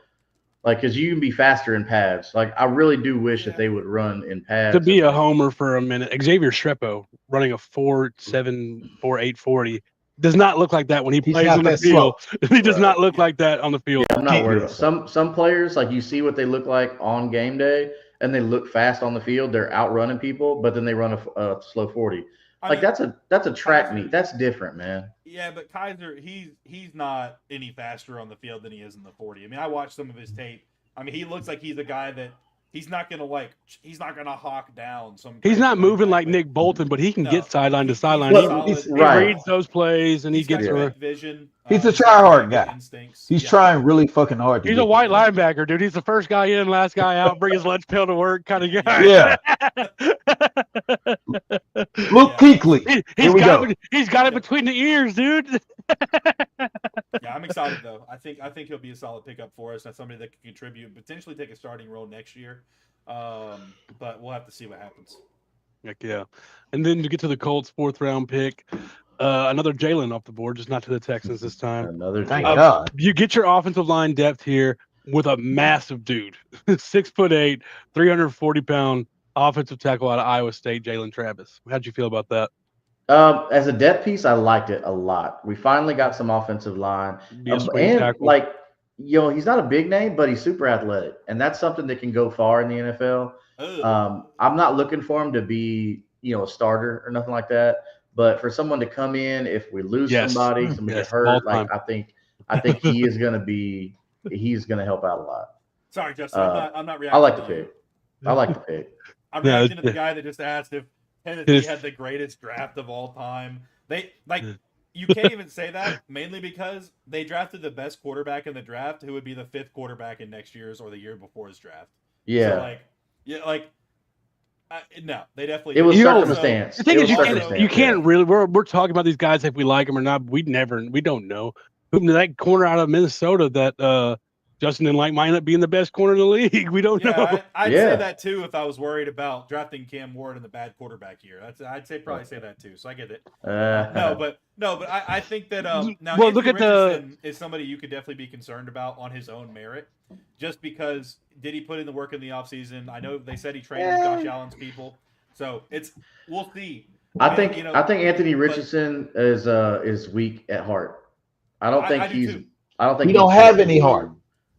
Like, because you can be faster in pads. Like, I really do wish that they would run in pads. To be a homer for a minute, Xavier Strepo running a 4.7, 4.8 40 does not look like that when he plays on the field. He does not look like that on the field. Yeah, I'm not worried about some players, like you see what they look like on game day, and they look fast on the field. They're outrunning people, but then they run a slow 40. That's a track meet. That's different, man. Yeah, but Kaiser, he's not any faster on the field than he is in the 40. I mean, I watched some of his tape. I mean, he looks like he's a guy that he's not gonna hawk down some. He's not moving like Nick Bolton, but he can get sideline to sideline. He reads those plays and he gets vision. He's a try-hard guy. He's trying really fucking hard. He's a white linebacker, dude. He's the first guy in, last guy out, bring his lunch pail to work kind of guy. Yeah. Luke Kuechly. He's got it between the ears, dude. Yeah, I'm excited though. I think he'll be a solid pickup for us. That's somebody that can contribute and potentially take a starting role next year. But we'll have to see what happens. Heck yeah. And then to get to the Colts' 4th-round pick, another Jalen off the board, just not to the Texans this time. Thank God. You get your offensive line depth here with a massive dude, 6'8", 340-pound offensive tackle out of Iowa State, Jalen Travis. How'd you feel about that? As a depth piece, I liked it a lot. We finally got some offensive line, and he's not a big name, but he's super athletic, and that's something that can go far in the NFL. I'm not looking for him to be, a starter or nothing like that, but for someone to come in, if we lose somebody get hurt, I think he's going to help out a lot. Sorry, Justin, I'm not reacting. I like the pick. I'm reacting to the guy that just asked if Tennessee had the greatest draft of all time. You can't even say that, mainly because they drafted the best quarterback in the draft, who would be the 5th quarterback in next year's or the year before's draft. Yeah. So no, they definitely. It was circumstance. The thing is, you can't really. We're talking about these guys if we like them or not. We don't know. That corner out of Minnesota that Justin didn't like might not be in the best corner in the league. We don't know. I'd say that too if I was worried about drafting Cam Ward in the bad quarterback year. I'd probably say that too. So I get it. But I think that now look at Richardson is somebody you could definitely be concerned about on his own merit, just because did he put in the work in the offseason? I know they said he trained with Josh Allen's people, so we'll see. I think Anthony Richardson is weak at heart. I don't think do too. I don't think he don't have any heart.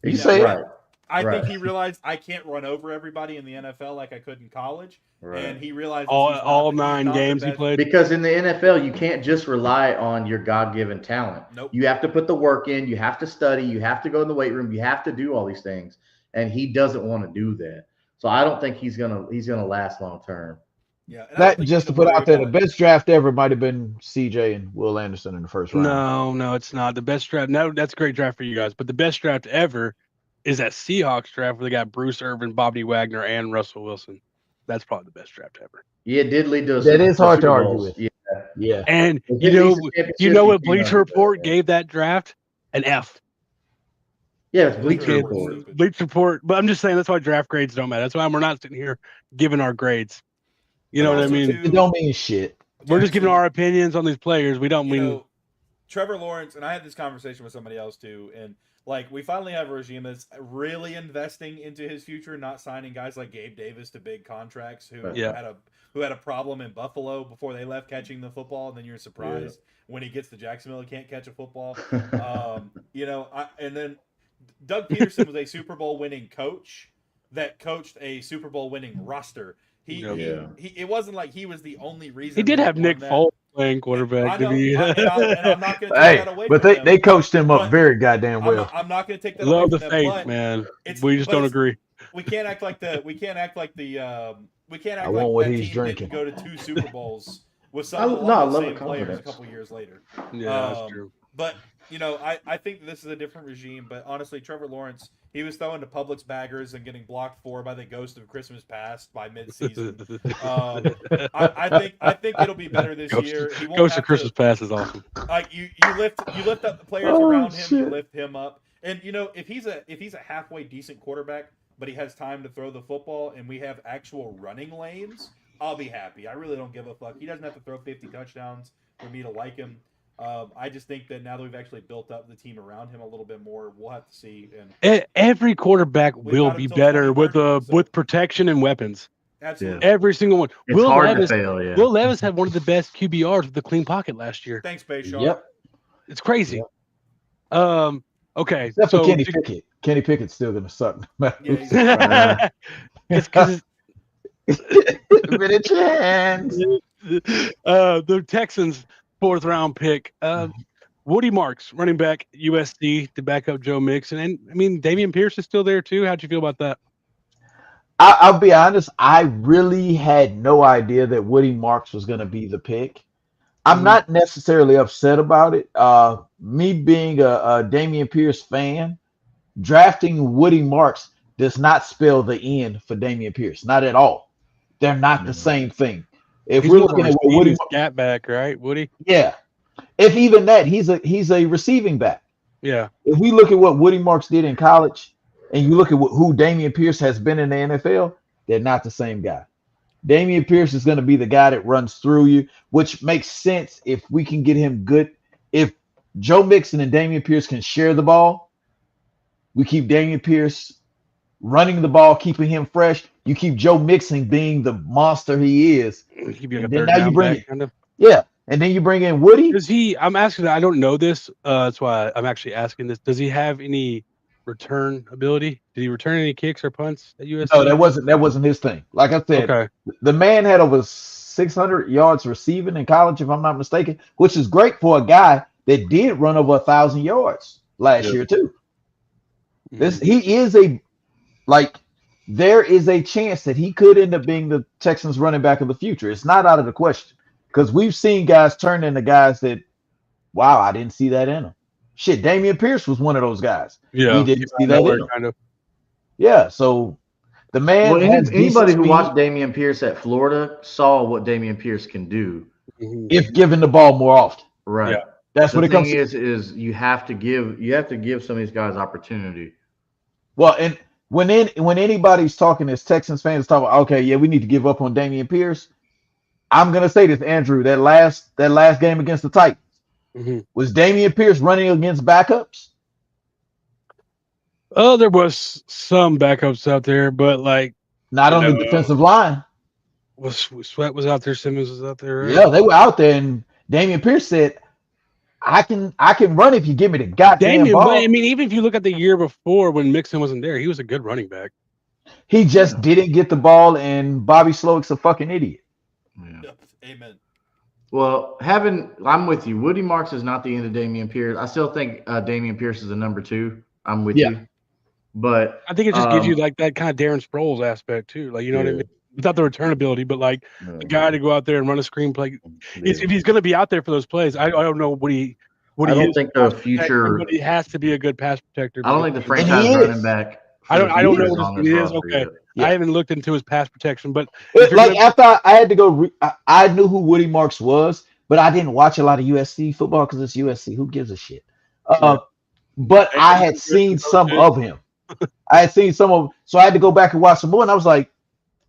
You say right. I think he realized I can't run over everybody in the NFL like I could in college, and he realized all 9 games he played. Because in the NFL, you can't just rely on your God-given talent. Nope. You have to put the work in. You have to study. You have to go in the weight room. You have to do all these things, and he doesn't want to do that. So I don't think he's gonna last long term. Yeah, that just to put out there, the best draft ever might have been CJ and Will Anderson in the first round. No, it's not the best draft. No, that's a great draft for you guys, but the best draft ever is that Seahawks draft where they got Bruce Irvin, Bobby Wagner, and Russell Wilson. That's probably the best draft ever. Yeah, it did lead to that is hard to argue with. Yeah. And you know what Bleacher Report gave that draft? An F. Yeah, it's Bleacher Report. Bleacher Report, but I'm just saying that's why draft grades don't matter. That's why we're not sitting here giving our grades. You know what I mean? It don't mean shit. We're just giving our opinions on these players. We don't mean Trevor Lawrence, and I had this conversation with somebody else too, and like we finally have a regime that's really investing into his future, not signing guys like Gabe Davis to big contracts who had a problem in Buffalo before they left catching the football, and then you're surprised when he gets to Jacksonville he can't catch a football. And then Doug Peterson was a Super Bowl winning coach that coached a Super Bowl winning roster. It wasn't like he was the only reason. He did have Nick Foles playing quarterback. I'm not going to take that away from him. But they coached him up very goddamn well. I'm not going to take that away from them. Love the faith, man. We just don't agree. We can't act like that team didn't go to 2 Super Bowls with some of the same players a couple years later. Yeah, that's true. But I think this is a different regime. But honestly, Trevor Lawrence, he was throwing to Publix baggers and getting blocked for by the ghost of Christmas Past by midseason. I think it'll be better this year. Ghost of Christmas Past is awesome. Like you lift up the players around him, you lift him up, and if he's a halfway decent quarterback, but he has time to throw the football, and we have actual running lanes, I'll be happy. I really don't give a fuck. He doesn't have to throw 50 touchdowns for me to like him. I just think that now that we've actually built up the team around him a little bit more, we'll have to see. And every quarterback will be better with protection and weapons. Absolutely, every single one. It's hard to fail. Yeah. Will Levis had one of the best QBRs with the clean pocket last year. Thanks, Bayshaw. Yep, it's crazy. Yep. Okay, except for Kenny Pickett. Kenny Pickett's still gonna suck. It's because a chance. The Texans. 4th round pick. Woody Marks, running back, USC, to back up Joe Mixon. And, I mean, Dameon Pierce is still there, too. How'd you feel about that? I'll be honest. I really had no idea that Woody Marks was going to be the pick. I'm not necessarily upset about it. Me being a Dameon Pierce fan, drafting Woody Marks does not spell the end for Dameon Pierce. Not at all. They're not the same thing. If we're looking at what Woody gap back, right, Woody? Yeah. If even that, he's a receiving back. Yeah. If we look at what Woody Marks did in college, and you look at who Dameon Pierce has been in the NFL, they're not the same guy. Dameon Pierce is going to be the guy that runs through you, which makes sense if we can get him good. If Joe Mixon and Dameon Pierce can share the ball, we keep Dameon Pierce running the ball, keeping him fresh. You keep Joe Mixon being the monster he is. And then now you bring and then you bring in Woody. Does he? I'm asking. I don't know this. That's why I'm actually asking this. Does he have any return ability? Did he return any kicks or punts at USC? No, that wasn't his thing. Like I said, the man had over 600 yards receiving in college, if I'm not mistaken, which is great for a guy that did run over 1,000 yards last year too. There is a chance that he could end up being the Texans running back of the future. It's not out of the question because we've seen guys turn into guys that, wow, I didn't see that in him. Shit, Dameon Pierce was one of those guys. Yeah, we didn't see that in him. Kind of. Yeah, so the man. Well, anybody who watched Dameon Pierce at Florida saw what Dameon Pierce can do if given the ball more often. Right. Yeah. That's what it comes to. Is you have to give some of these guys opportunity. Well, and when anybody's talking as Texans fans talking about, okay, yeah, we need to give up on Dameon Pierce. I'm gonna say this, Andrew. That last game against the Titans was Dameon Pierce running against backups. Oh, there was some backups out there, but like not on the defensive line. Sweat was out there, Simmons was out there, right? Yeah, they were out there, and Damian Pierce said, I can run if you give me the goddamn Damian, but ball. I mean, even if you look at the year before when Mixon wasn't there, he was a good running back. He just didn't get the ball, and Bobby Slowick's a fucking idiot. Yeah. Yep. Amen. Well, I'm with you. Woody Marks is not the end of Damian Pierce. I still think Damian Pierce is a number 2. I'm with you. But I think it just gives you like that kind of Darren Sproles aspect too. Like, you know what I mean? Without the return ability, but like the guy to go out there and run a screenplay. If he's going to be out there for those plays, I don't know what he I don't is think the future. but he has to be a good pass protector. I don't think the franchise running back. I don't know what he is. Okay, I haven't looked into his pass protection, but like after I had to go, I knew who Woody Marks was, but I didn't watch a lot of USC football because it's USC. Who gives a shit? But I had seen some of him. I had seen some of, so I had to go back and watch some more, and I was like,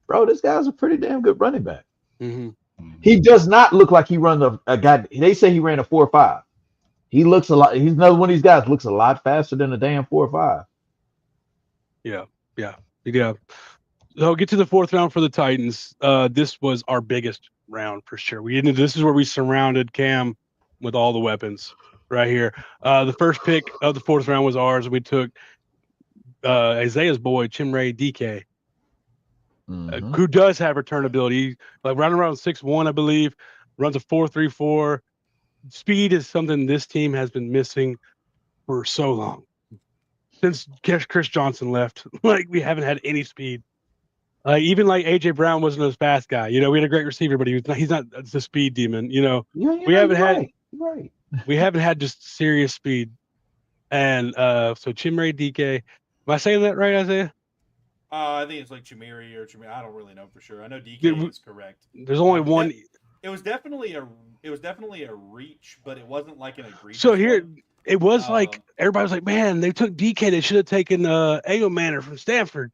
bro, this guy's a pretty damn good running back. Mm-hmm. He does not look like he runs a guy. They say he ran a 4.5. He looks a lot. He's another one of these guys looks a lot faster than a damn 4.5. Yeah. So get to the 4th round for the Titans. This was our biggest round for sure. This is where we surrounded Cam with all the weapons right here. The first pick of the 4th round was ours. We took Isaiah's boy, Chimere DK, who does have return ability, like running around 6'1", I believe, runs a 4.34. Speed is something this team has been missing for so long. Since Chris Johnson left, like we haven't had any speed. Even like AJ Brown wasn't a fast guy. You know, we had a great receiver, but he's not the speed demon. You know, we haven't had we haven't had just serious speed. And so Chimere DK, am I saying that right, Isaiah? I think it's like Chimere or Chimere. I don't really know for sure. I know DK is correct. There's only one. It was definitely a reach, but it wasn't like an egregious. So here. It was like everybody was like, man, they took DK. They should have taken Ayo Manor from Stanford.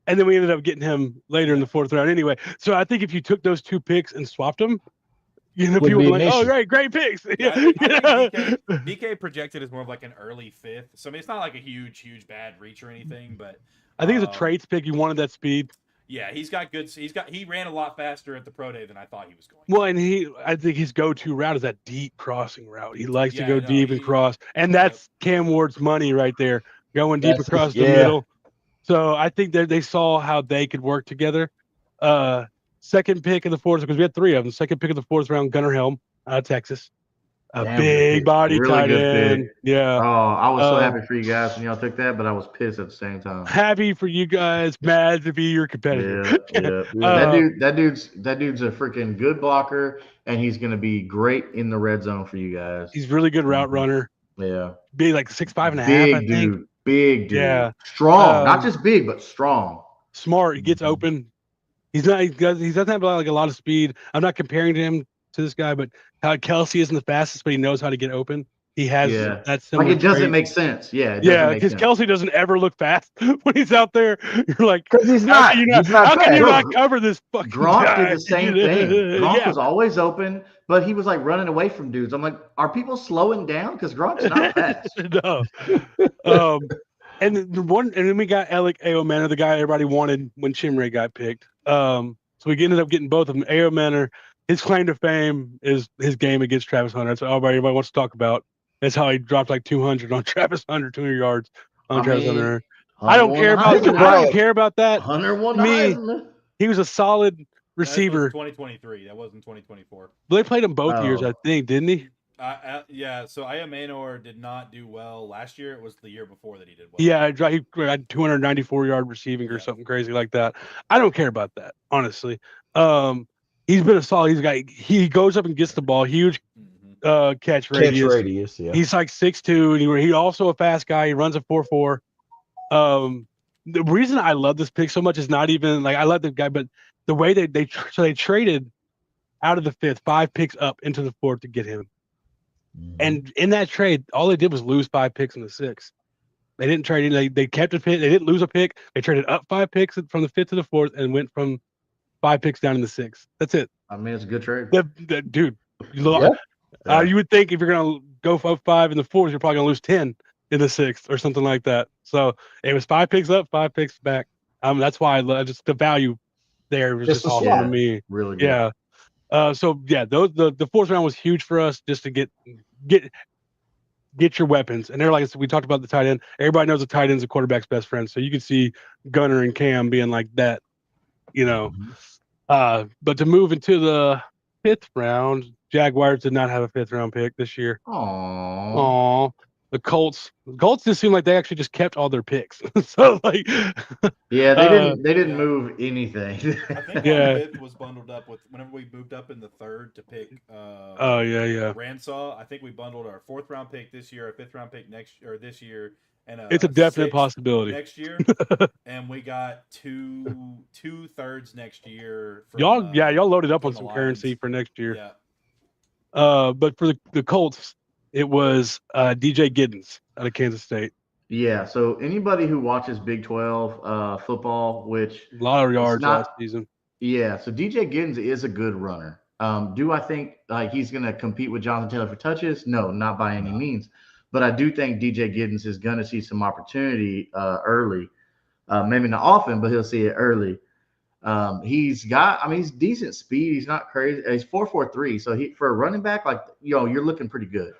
And then we ended up getting him later in the 4th round anyway. So I think if you took those 2 picks and swapped them, you know, people were like, oh, great picks. Yeah, I think DK projected as more of like an early 5th. So I mean, it's not like a huge bad reach or anything, but I think it's a traits pick. You wanted that speed. Yeah, he ran a lot faster at the pro day than I thought he was going. Well, and I think his go-to route is that deep crossing route. He likes to go deep and cross, and that's Cam Ward's money right there, going deep across the middle. So I think that they saw how they could work together. Second pick of the 4th, because we had 3 of them. Second pick of the 4th round, Gunnar Helm out of Texas. Big body really tight end. Pick. Yeah. Oh, I was so happy for you guys when y'all took that, but I was pissed at the same time. Happy for you guys, mad to be your competitor. Yeah. That dude's a freaking good blocker, and he's gonna be great in the red zone for you guys. He's really good route runner. Yeah. Big, like 6'5.5", I think. Big dude. Yeah. Strong. Not just big, but strong. Smart. He gets open. He doesn't have like a lot of speed. I'm not comparing him to this guy, but how Kelsey isn't the fastest, but he knows how to get open. He has that similar. Like it doesn't make sense. Yeah. Because Kelsey doesn't ever look fast when he's out there. You're like, because he's not. How can you not cover this fucking Gronk guy? did the same thing. Gronk was always open, but he was like running away from dudes. I'm like, are people slowing down? Because Gronk's not fast. No. And then we got Alec Ayo Manor, the guy everybody wanted when Chimere got picked. So we ended up getting both of them. Ayo Manor, his claim to fame is his game against Travis Hunter. That's what everybody wants to talk about. That's how he dropped like 200 on Travis Hunter, 200 yards on Travis Hunter. I don't care about that. Hunter won me. He was a solid receiver. 2023. That wasn't 2024. They played him both years, I think, didn't he? Yeah. So Ayo Manor did not do well last year. It was the year before that he did well. Yeah, he had 294-yard receiving or something crazy like that. I don't care about that, honestly. He's been a solid guy. He goes up and gets the ball. Huge catch radius. Yeah. He's like 6'2", and he also a fast guy. He runs a 4.4. The reason I love this pick so much is not even like I love the guy, but the way they traded out of the 5th, 5 picks up into the 4th to get him. And in that trade, all they did was lose 5 picks in the 6th. They didn't trade. They kept a pick. They didn't lose a pick. They traded up 5 picks from the 5th to the 4th and went from 5 picks down in the 6th. That's it. I mean, it's a good trade. Dude, you would think if you're gonna go up 5 in the 4th, you're probably gonna lose 10 in the 6th or something like that. So it was 5 picks up, 5 picks back. That's why I love just the value there was Just just a awesome slot. to me. Really good. Yeah. So yeah, the fourth round was huge for us just to get your weapons. And they're like, we talked about the tight end. Everybody knows the tight end's a quarterback's best friend. So you can see Gunner and Cam being like that, you know. But to move into the fifth round, Jaguars did not have a fifth round pick this year. Aww. Aw. The Colts just seemed like they actually just kept all their picks. So like, Yeah, they didn't Yeah. move anything. I think Yeah. our fifth was bundled up with whenever we moved up in the third to pick. Oh yeah. Ransaw. I think we bundled our fourth round pick this year, our fifth round pick this year, and It's a definite sixth possibility. next year. And we got two thirds next year. From, Y'all loaded up from on the some Lions. currency for next year. Yeah. But for the Colts, it was DJ Giddens out of Kansas State. Yeah, so anybody who watches Big 12 football, which A lot of yards not- last season. yeah, so DJ Giddens is a good runner. Do I think like he's going to compete with Jonathan Taylor for touches? No, not by any means. But I do think DJ Giddens is going to see some opportunity early. Maybe not often, but he'll see it early. He's decent speed. He's not crazy. He's 4.43, so for a running back, like you're looking pretty good.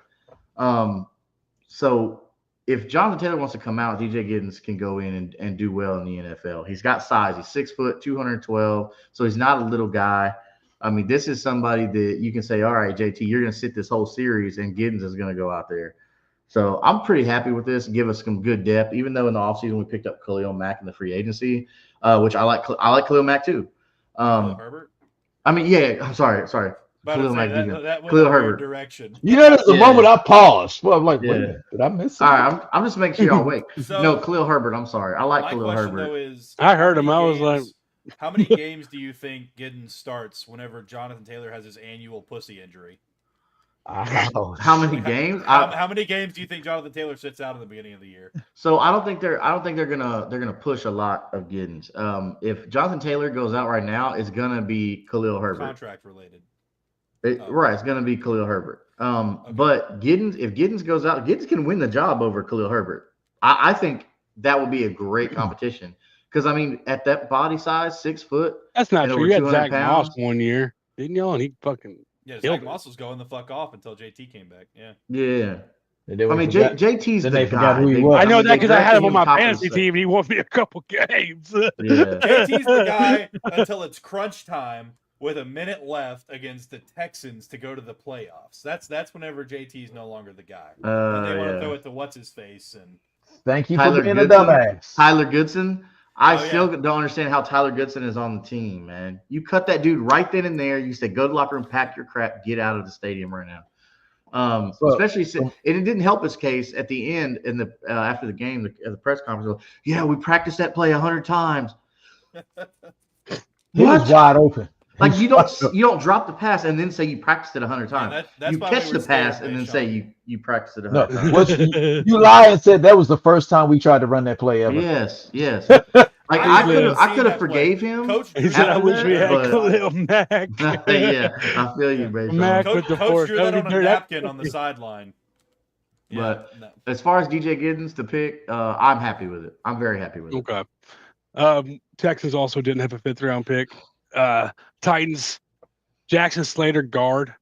So if Jonathan Taylor wants to come out, DJ Giddens can go in and do well in the NFL. He's got size. He's 6 foot, 212. So he's not a little guy. I mean, this is somebody that you can say, all right, JT, you're going to sit this whole series, and Giddens is going to go out there. So I'm pretty happy with this. Give us some good depth, even though in the offseason we picked up Khalil Mack in the free agency, which I like Khalil Mack too. Khalil Herbert? I mean, yeah, I'm sorry. Khalil Mack. That went Khalil in a weird Herbert. direction. There's a moment I paused. Well, I'm like, wait a Yeah. minute, did I miss All something? right, I'm just making sure y'all wait. So, No, Khalil Herbert. I'm sorry. I like my Khalil question Herbert. though is, I heard how him. many I was like, how many games do you think Giddens starts whenever Jonathan Taylor has his annual pussy injury? How many games? How many games do you think Jonathan Taylor sits out in the beginning of the year? So I don't think they're gonna push a lot of Giddens. If Jonathan Taylor goes out right now, it's gonna be Khalil Herbert. Contract related. Right, it's gonna be Khalil Herbert. Okay. But if Giddens goes out, Giddens can win the job over Khalil Herbert. I think that would be a great competition. Because I mean, at that body size, 6 foot. that's not and true. over You had 200 Zach Moss pounds. one year, didn't y'all? And he fucking Yeah, killed Zach it. Moss was going the fuck off until JT came back. Yeah. Yeah. And then I we mean, forgot- JT's then the they forgot guy. who he was. I know that because I had him on my drafted fantasy top of the team and he won me a couple games. Yeah. JT's the guy until it's crunch time with a minute left against the Texans to go to the playoffs. That's whenever JT's no longer the guy. When they want to throw it to what's his face and Thank you Tyler for being a Goodson? dumbass. Tyler Goodson. I Oh, still don't understand how Tyler Goodson is on the team, man. You cut that dude right then and there. You said, go to the locker room, pack your crap, get out of the stadium right now. Especially, and it didn't help his case at the end in the after the game, at the press conference. Yeah, we practiced that play 100 times. He was wide open. Like you don't drop the pass and then say you practiced it 100 times. Yeah, that's you why catch we were the pass scared, and then Sean. say you practiced it 100 No, times. what you lied and said that was the first time we tried to run that play ever. Yes. Like I haven't could seen have that forgave play. him. Coach He said, "I after wish that, we had but- Khalil Mack." Yeah, I feel you, Ray. Mac Sean. with the Coach force. drew that That on would a be that- napkin on the sideline. But no. as far as DJ Giddens to pick, I'm happy with it. I'm very happy with it. Okay. Texans also didn't have a fifth round pick. Titans, Jackson Slater, guard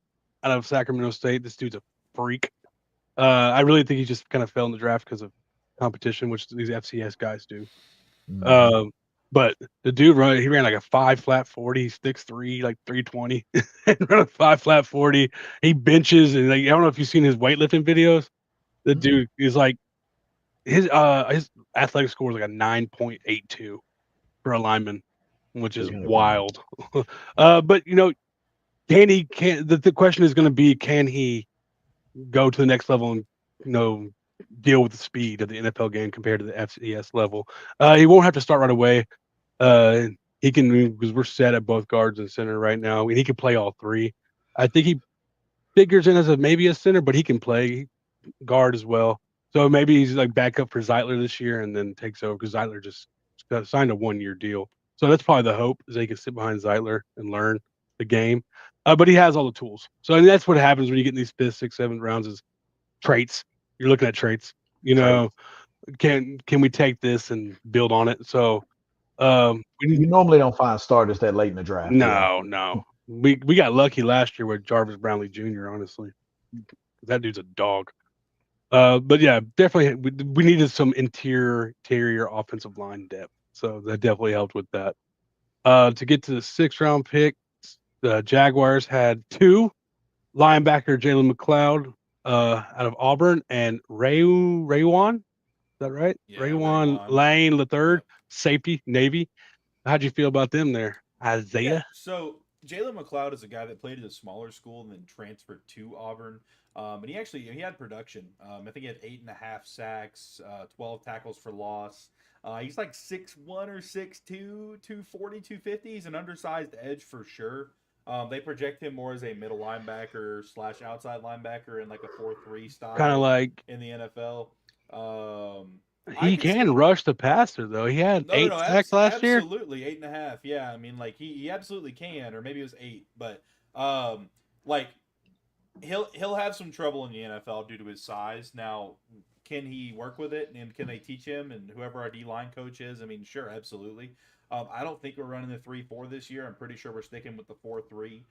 out of Sacramento State. This dude's a freak. I really think he just kind of fell in the draft because of competition, which these FCS guys do. But the dude he ran like a 5 flat 40. He's 6'3", like 320. And run a 5 flat 40. He benches and like I don't know if you've seen his weightlifting videos. The dude is like his athletic score is like a 9.82 for a lineman, which is wild. But the question is going to be, can he go to the next level and deal with the speed of the NFL game compared to the FCS level? He won't have to start right away. He can, because we're set at both guards and center right now, and he can play all three. I think he figures in as maybe a center, but he can play guard as well. So maybe he's like backup for Zeitler this year and then takes over because Zeitler just signed a 1-year deal. So that's probably the hope, is that he can sit behind Zeitler and learn the game. But he has all the tools. So I mean, that's what happens when you get in these 5th, 6th, 7th rounds is traits. You're looking at traits. Can we take this and build on it? So You normally don't find starters that late in the draft. No. We got lucky last year with Jarvis Brownlee Jr., honestly. That dude's a dog. But yeah, definitely we needed some interior offensive line depth. So that definitely helped with that. To get to the 6th round pick, the Jaguars had 2 linebacker Jalen McLeod out of Auburn and Raywan. Is that right? Yeah, Raywan Raywan. Lane the third, Yep. Safety, Navy. How'd you feel about them there, Isaiah? Yeah, so Jalen McLeod is a guy that played at a smaller school and then transferred to Auburn. And he had production. I think he had 8.5 sacks, 12 tackles for loss. He's like 6'1 or 6'2, 240, 250. He's an undersized edge for sure. They project him more as a middle linebacker / outside linebacker in like a 4-3 style. Kind of like in the NFL. He can rush the passer though. He had 8 sacks last year. Absolutely, 8.5. Yeah, I mean, like he absolutely can, or maybe it was 8. But like he'll have some trouble in the NFL due to his size. Now, can he work with it, and can they teach him? And whoever our D-line coach is, I mean, sure, absolutely. I don't think we're running the 3-4 this year. I'm pretty sure we're sticking with the 4-3.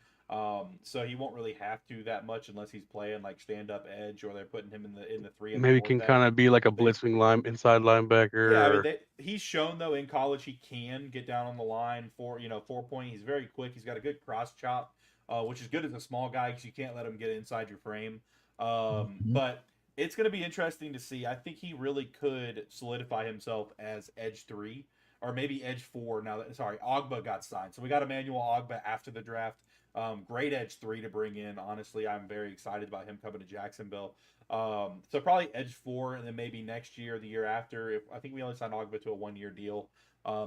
So he won't really have to that much unless he's playing like stand-up edge, or they're putting him in the 3. Maybe can kind of be like a blitzing inside linebacker. Yeah, I mean, he's shown though in college he can get down on the line for 4-point. He's very quick. He's got a good cross chop, which is good as a small guy because you can't let him get inside your frame. But it's going to be interesting to see. I think he really could solidify himself as edge 3 or maybe edge 4. Now, Ogba got signed, so we got Emmanuel Ogba after the draft. Great edge 3 to bring in. Honestly, I'm very excited about him coming to Jacksonville. So probably edge 4, and then maybe next year or the year after. I think we only signed Ogba to a 1-year deal.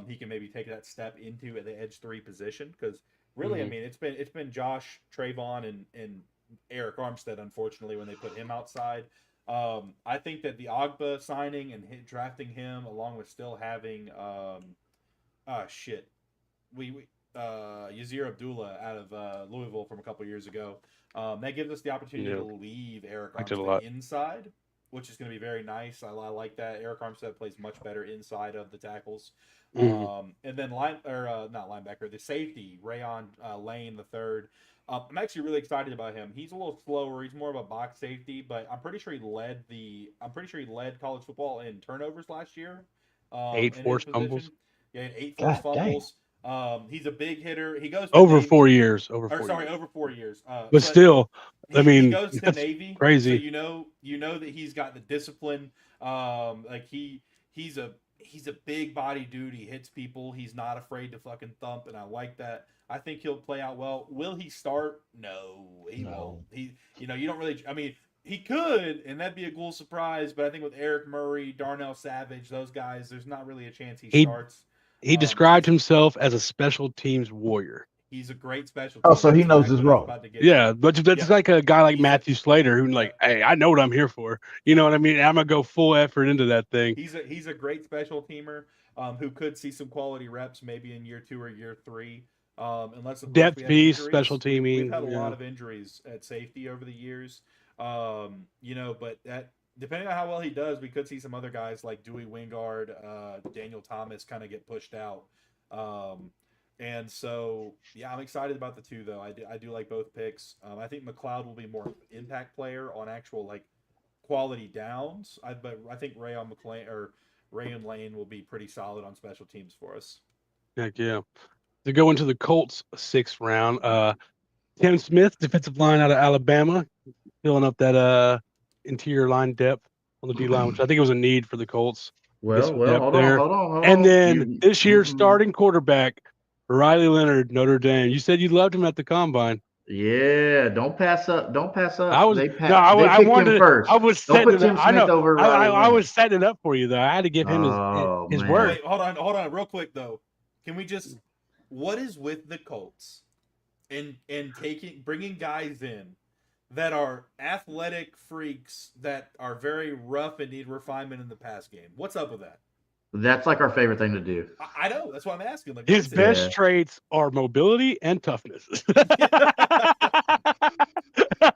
He can maybe take that step into the edge 3 position, because really, I mean, it's been Josh, Trayvon, and Eric Armstead. Unfortunately, when they put him outside, I think that the Ogba signing and drafting him, along with still having Yazir Abdullah out of Louisville from a couple years ago. That gives us the opportunity to leave Eric Armstead inside, which is going to be very nice. I like that. Eric Armstead plays much better inside of the tackles. And then the safety, Rayon Lane the third. I'm actually really excited about him. He's a little slower. He's more of a box safety, but I'm pretty sure he led college football in turnovers last year. 8 forced fumbles. Yeah, 8 forced fumbles. He's a big hitter. He goes to over Navy. 4 years. Over 4 years. But still, I mean, he goes to Navy. Crazy. So you know that he's got the discipline. Like he's a big body dude. He hits people. He's not afraid to fucking thump, and I like that. I think he'll play out well. Will he start? No, he won't. You don't really. I mean, he could, and that'd be a cool surprise. But I think with Eric Murray, Darnell Savage, those guys, there's not really a chance he starts. He described himself as a special teams warrior. He's a great special. Oh, so he knows his role. Yeah, but that's like a guy like Matthew Slater who like, hey, I know what I'm here for. You know what I mean? I'm gonna go full effort into that thing. He's a great special teamer who could see some quality reps maybe in year 2 or year 3. Unless depth piece, special teaming. We've had a lot of injuries at safety over the years. But that, depending on how well he does, we could see some other guys like Dewey Wingard, Daniel Thomas kind of get pushed out. And so, yeah, I'm excited about the 2, though. I do like both picks. I think McLeod will be more impact player on actual like quality downs. But I think Rayon Lane will be pretty solid on special teams for us. Heck yeah. To go into the Colts 6th round, Tim Smith, defensive line out of Alabama, filling up that interior line depth on the D line, which I think was a need for the Colts. Well, hold on. And then this year's starting quarterback, Riley Leonard, Notre Dame. You said you loved him at the combine. Yeah, don't pass up. I was picked him first. I was don't setting put Tim Smith over Riley I was setting it up for you though. I had to give him his word. Wait, hold on, real quick though. Can we just? What is with the Colts and bringing guys in that are athletic freaks that are very rough and need refinement in the pass game? What's up with that? That's like our favorite thing to do. I know. That's why I'm asking. Like, his best traits are mobility and toughness.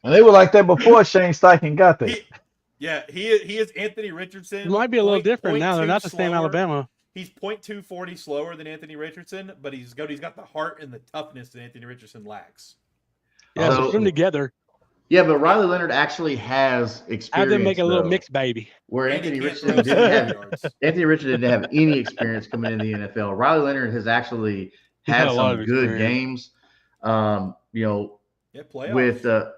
And they were like that before Shane Steichen got there. He is Anthony Richardson. It might be a little different now. They're not the same Alabama. He's 0.240 slower than Anthony Richardson, but he's got the heart and the toughness that Anthony Richardson lacks. Yeah, so put them together. Yeah, but Riley Leonard actually has experience. Have them make a little mixed baby. Where Anthony Richardson didn't have any experience coming in the NFL. Riley Leonard has actually had some good games. With the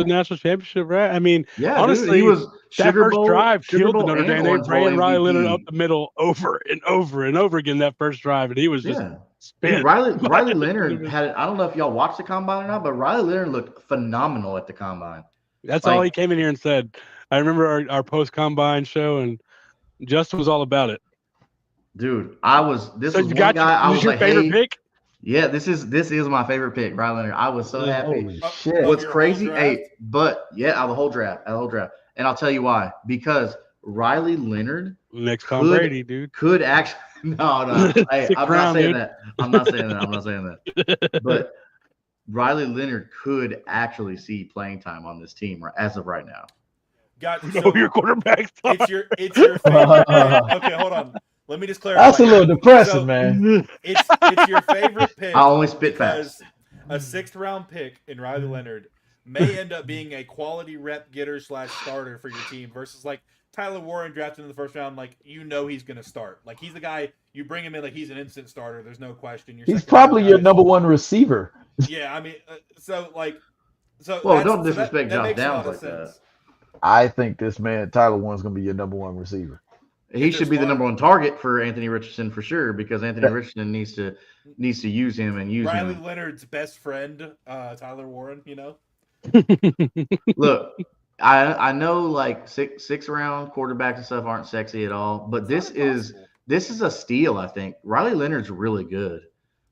national championship, right? I mean, yeah, honestly, dude, he was that first drive killed the Notre Dame. They ran Riley Leonard up the middle over and over and over again that first drive, and he was just spinning. Riley Leonard had it. I don't know if y'all watched the combine or not, but Riley Leonard looked phenomenal at the combine. That's all he came in here and said. I remember our post combine show, and Justin was all about it. Dude, this was one guy. I was your favorite pick. Yeah, this is my favorite pick, Riley Leonard. I was so happy. Holy shit. What's crazy? The whole draft. And I'll tell you why. Because Riley Leonard, next Tom Brady, dude, could actually no. Hey, I'm not saying that. I'm not saying that. But Riley Leonard could actually see playing time on this team as of right now. Your quarterback. It's your favorite. Okay, hold on. Let me just clarify. That's a little depressing, man. It's your favorite pick. I only spit fast. A 6th round pick in Riley Leonard may end up being a quality rep getter / starter for your team versus like Tyler Warren drafted in the 1st round. Like, he's going to start. Like, he's the guy you bring him in. Like, he's an instant starter. There's no question. He's probably your number 1 receiver. Yeah, I mean, Well, don't disrespect Josh Downs like that. I think this man Tyler Warren's going to be your number 1 receiver. He should be the number 1 target for Anthony Richardson for sure, because Anthony Richardson needs to use him and use Riley him. Leonard's best friend, Tyler Warren. Look, I know like six round quarterbacks and stuff aren't sexy at all, but this is a steal. I think Riley Leonard's really good,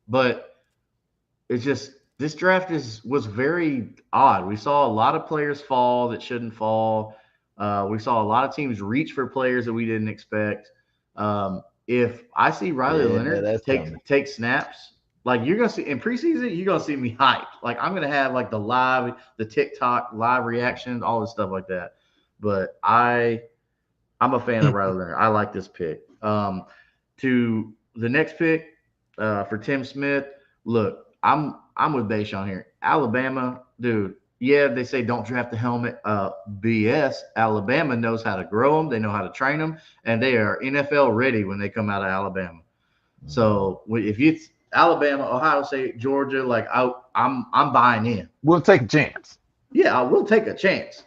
but it's just this draft was very odd. We saw a lot of players fall that shouldn't fall. We saw a lot of teams reach for players that we didn't expect. If I see Riley Leonard take snaps, like you're gonna see in preseason, you're gonna see me hyped. Like I'm gonna have like the TikTok live reactions, all this stuff like that. But I'm a fan of Riley Leonard. I like this pick. To the next pick for Tim Smith. Look, I'm with Bayshawn here. Alabama, dude. Yeah, they say don't draft the helmet. BS. Alabama knows how to grow them. They know how to train them, and they are NFL ready when they come out of Alabama. So if it's Alabama, Ohio State, Georgia, like I'm buying in. We'll take a chance. Yeah, we'll take a chance.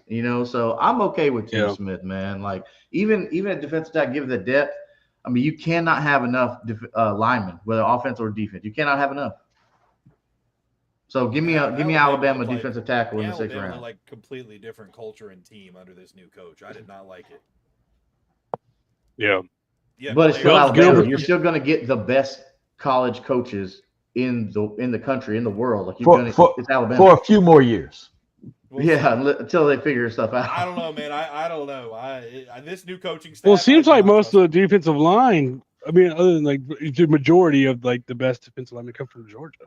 So I'm okay with Tim Smith, man. Like even at defensive tackle, given the depth, I mean, you cannot have enough linemen, whether offense or defense. You cannot have enough. So give me Alabama defensive tackle in the 6th round. Like completely different culture and team under this new coach. I did not like it. Yeah. But it's still Alabama. You're still going to get the best college coaches in the country, in the world. Like it's Alabama for a few more years. Until they figure stuff out. I don't know, man. I don't know. This new coaching staff. Well, it seems like most of the defensive line. I mean, other than like the majority of like the best defensive linemen come from Georgia.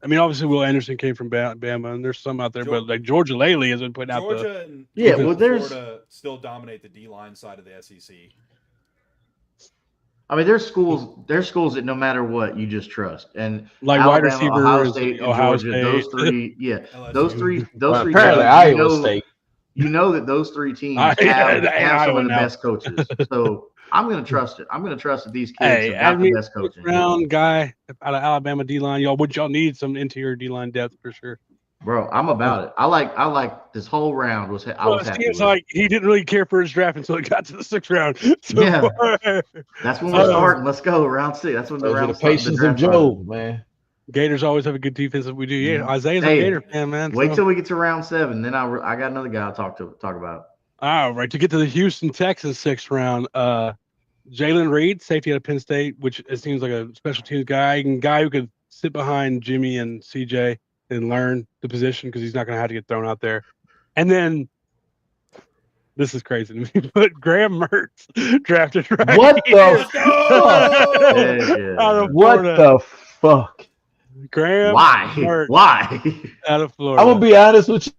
I mean, obviously, Will Anderson came from Bama, and there's some out there, but like Georgia lately has been putting out Georgia and Florida still dominate the D-line side of the SEC. I mean, there's schools that no matter what, you just trust, and like Alabama, wide receivers, Ohio State, and Georgia, State. those three, those three. Apparently, Iowa State. You know that those 3 teams have some of the best coaches. So I'm going to trust it. I'm going to trust that these kids have got the best coaching. Round guy out of Alabama D-line, y'all need some interior D-line depth for sure. Bro, I'm about it. I like this whole round was. I was happy. It seems like he didn't really care for his draft until he got to the 6th round. So that's when we're starting. Let's go round 6. That's when the round. The patience of Job, man. Gators always have a good defense. We do. Yeah, Isaiah's a Gator fan, man. Wait till we get to round 7, then I got another guy I'll talk about. All right, to get to the Houston Texans 6th round, Jalen Reed, safety out of Penn State, which it seems like a special teams guy who could sit behind Jimmy and CJ and learn the position because he's not going to have to get thrown out there. And then this is crazy to me, but Graham Mertz drafted right. What the fuck? What the fuck? Graham Why? Mertz Why? out of Florida. I'm gonna be honest with you.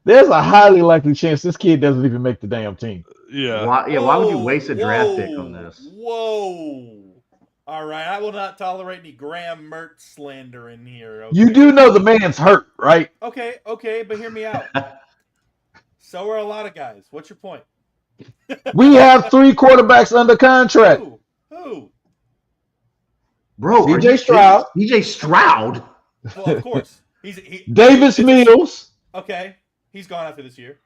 there's a highly likely chance this kid doesn't even make the damn team. Yeah. Why would you waste a draft pick on this? Whoa. All right, I will not tolerate any Graham Mertz slander in here. Okay? You do know the man's hurt, right? Okay, but hear me out. So are a lot of guys. What's your point? We have 3 quarterbacks under contract. Who? Bro, CJ Stroud. CJ Stroud. Well, of course. Davis Mills. Okay, he's gone after this year.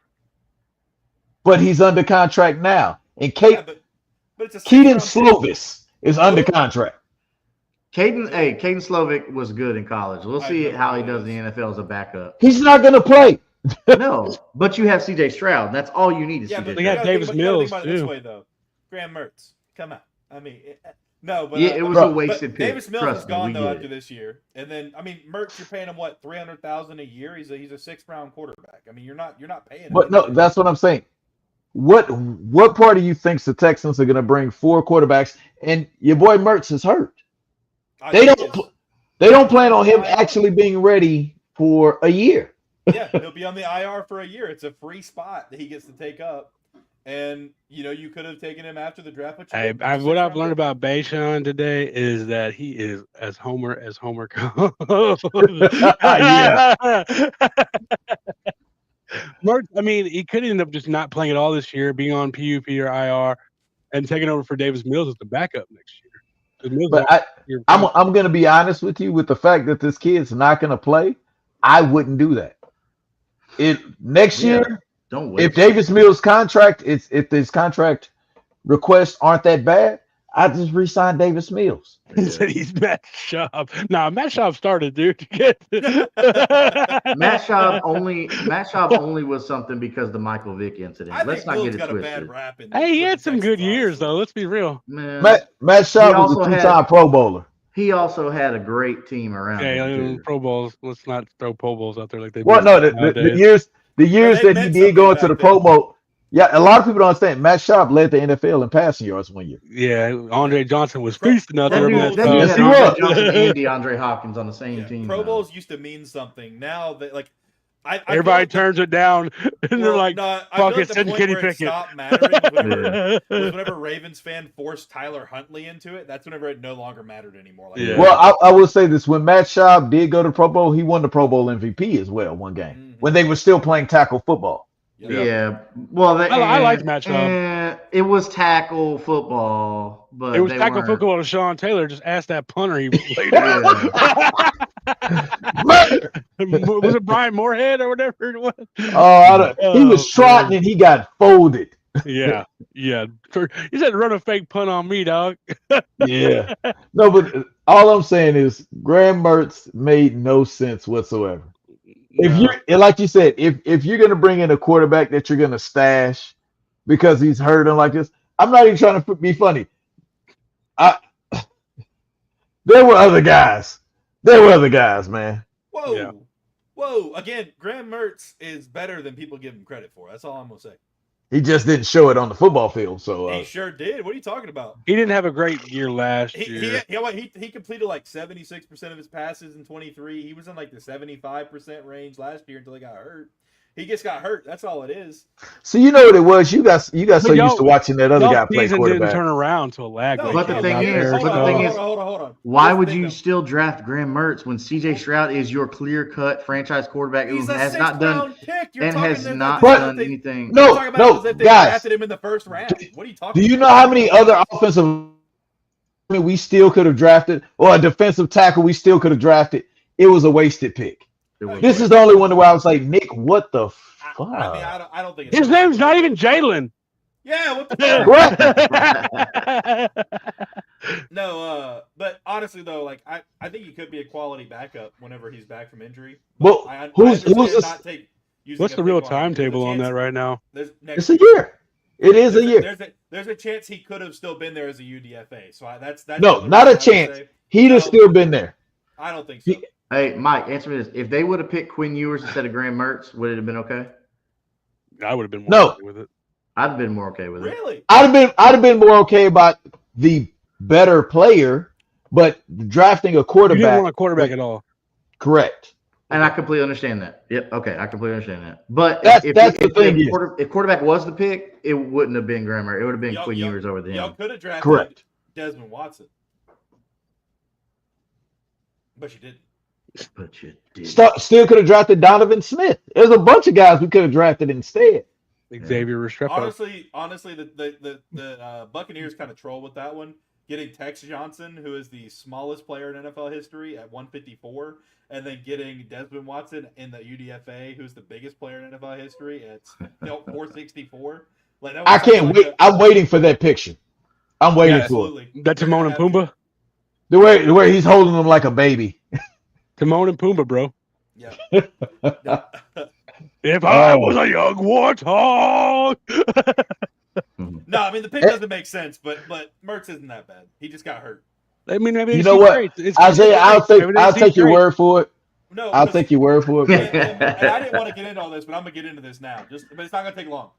But he's under contract now. And Yeah, but it's a Keaton sixth-round pick. Slovis is under contract. Caden Slovic was good in college. We'll see how he does in the NFL as a backup. He's not going to play. No, but you have CJ Stroud. That's all you need is Yeah, CJ but They you got gotta Davis think about- you gotta think Mills, about it this too. way, though. Graham Mertz, come on. I mean, no, but Yeah, it was but- a wasted but pick. Davis Mills Trust is me, gone we though get after it. this year, and then I mean, Mertz, you're paying him what, $300,000 a year? He's a 6th-round quarterback. I mean, you're not paying him. But no, anything. that's what I'm saying. What part of you thinks the Texans are going to bring 4 quarterbacks and your boy Mertz is hurt? They don't plan on him actually being ready for a year. Yeah, he'll be on the IR for a year. It's a free spot that he gets to take up. And you could have taken him after the draft. But Hey, what I've learned about Bayshawn today is that he is as Homer comes. Yeah. Mark, I mean, he could end up just not playing at all this year, being on PUP or IR, and taking over for Davis Mills as the backup next year. But I'm going to be honest with you with the fact that this kid's not going to play. I wouldn't do that. Next year, don't wait. if Davis Mills' contract if his contract requests aren't that bad, I just re-sign Davis Mills. He said he's Matt Schaub. Nah, Matt Schaub started, dude. Matt Schaub only was something because of the Michael Vick incident. Let's not get it got a bad twisted. rap in Hey, he with had the some good Texans, years, honestly. though. Let's be real. Man, Matt Schaub was also a 2-time Pro Bowler. he also had a great team around Okay, him, too. Pro Bowls. Let's not throw Pro Bowls out there like they. Well, do no, the nowadays. years they that he meant did go into something the back Pro then. Bowl. Yeah, a lot of people don't understand. Matt Schaub led the NFL in passing yards one year. Yeah, Andre Johnson was feasting out That there. dude, man. Yes, had he Andre was. Johnson and DeAndre Hopkins on the same Yeah, team. Pro now. Bowls used to mean something. Now that I Everybody feel turns it down, and they're like, no, I "Fuck feel it, the send point Kenny where it Pickett." stopped mattering was whenever Ravens fan forced Tyler Huntley into it. That's whenever it no longer mattered anymore. Like, Yeah. Well, I will say this: when Matt Schaub did go to Pro Bowl, he won the Pro Bowl MVP as well one game when they were still playing tackle football. Yeah. Well, I like Matt Schaub. It was tackle football, but It was they tackle weren't- football to Sean Taylor. Just ask that punter he played. Was it Brian Moorhead or whatever it was? He was trotting and he got folded. Yeah. He said, "Run a fake punt on me, dog." Yeah. No, but all I'm saying is Graham Mertz made no sense whatsoever. If you're like you said, if you're gonna bring in a quarterback that you're gonna stash because he's hurt and like this, I'm not even trying to be funny. There were other guys. Man. Whoa, Yeah. whoa! Again, Graham Mertz is better than people give him credit for. That's all I'm gonna say. He just didn't show it on the football field. So He sure did. What are you talking about? He didn't have a great year last year. He completed like 76% of his passes in 23. He was in like the 75% range last year until he got hurt. He just got hurt. That's all it is. so you know what it was. You got so y'all- used to watching that other Y'all guy play season didn't quarterback. turn around to a lag. No, break But the game thing out is- there, but the so- thing is- hold on. Why Here's the would thing, you though. still draft Graham Mertz when CJ Stroud is your clear-cut franchise quarterback who He's a has not done 6th-round pick. You're and talking has as if not they- done anything? No, You're talking about as if they guys. drafted him in the first round. What are you talking Do you about? know how many other offensive we still could have drafted, or a defensive tackle we still could have drafted? It was a wasted pick. This is the only one where I was like, Nick, what the fuck? I don't think it's His name's not even Jalen. Yeah, what the fuck? No, but honestly though, like I think he could be a quality backup whenever he's back from injury. Well, who's using What's a the real pick on him. timetable on that right now? It's a year. It is a year. There's a chance he could have still been there as a UDFA. So that's No, the not a reason I would chance. say. He'd have No. still been there. I don't think so. Hey, Mike, answer me this. If they would have picked Quinn Ewers instead of Graham Mertz, would it have been okay? I would have been more No. happy with it. I'd have been more okay with it. Really? I'd have been more okay about the better player, but drafting a You quarterback. didn't want a quarterback at all. Correct. And I completely understand that. Yep. Okay, I completely understand that. But That's if the thing. if quarterback was the pick, it wouldn't have been Graham Mertz. It would have been Y'all- Quinn y'all- Ewers over Y'all him. could have drafted Correct. Desmond Watson, but you didn't. But you did. Still could have drafted Donovan Smith. There's a bunch of guys we could have drafted instead. Xavier Restrepo. Honestly, the Buccaneers kind of troll with that one. Getting Tex Johnson, who is the smallest player in NFL history at 154, and then getting Desmond Watson in the UDFA, who's the biggest player in NFL history at 464. Like that was I can't wait. I'm waiting for that picture. I'm waiting for it. That Timon and Pumbaa. The way he's holding them like a baby. Timon and Pumbaa, bro. Yeah. If I was a young warthog. No, I mean the pick doesn't make sense, but Mertz isn't that bad. He just got hurt. I mean, maybe You know what, Isaiah? I'll take your word for it. No, I'll take your word for it. And I didn't want to get into all this, but I'm gonna get into this now. But it's not gonna take long.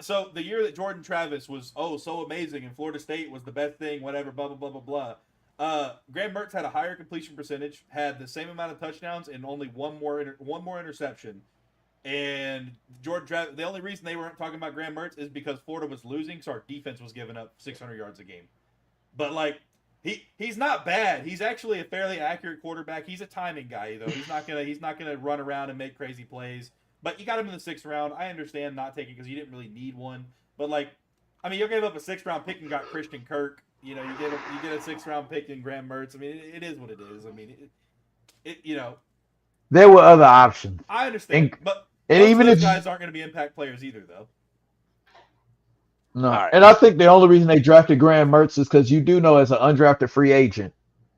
So the year that Jordan Travis was so amazing and Florida State was the best thing, whatever, blah blah blah blah blah. Graham Mertz had a higher completion percentage, had the same amount of touchdowns, and only one more interception. And Jordan Travis, the only reason they weren't talking about Graham Mertz is because Florida was losing, so our defense was giving up 600 yards a game. But like he's not bad. He's actually a fairly accurate quarterback. He's a timing guy though. He's not gonna run around and make crazy plays. But you got him in the 6th round. I understand not taking because you didn't really need one. But like, I mean, you gave up a 6th round pick and got Christian Kirk. You know, you get a 6th round pick in Graham Mertz. I mean, it is what it is. I mean, it you know. There were other options. I understand, but even those if guys aren't going to be impact players either, though. No, right. And I think the only reason they drafted Graham Mertz is because you do know as an undrafted free agent,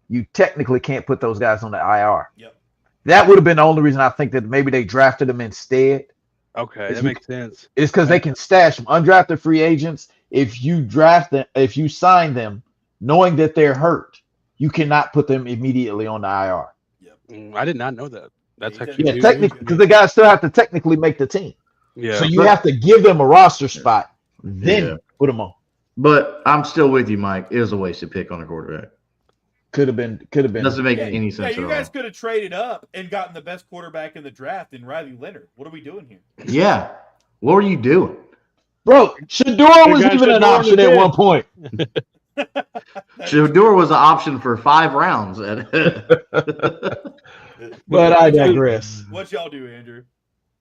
you technically can't put those guys on the IR. Yep. That would have been the only reason I think that maybe they drafted him instead. Okay, that makes sense. It's because they can stash them. Undrafted free agents, if you sign them knowing that they're hurt, you cannot put them immediately on the IR. Yep. I did not know that. That's actually technically because the guys still have to technically make the team. Yeah. So you have to give them a roster spot, then put them on. But I'm still with you, Mike. It was a wasted pick on a quarterback. Could have been. Doesn't make any sense. Yeah, you guys could have traded up and gotten the best quarterback in the draft in Riley Leonard. What are we doing here? Yeah. What were you doing? Bro, Shador was even an option at one point. Shador was an option for 5 rounds. But I digress. What y'all do, Andrew?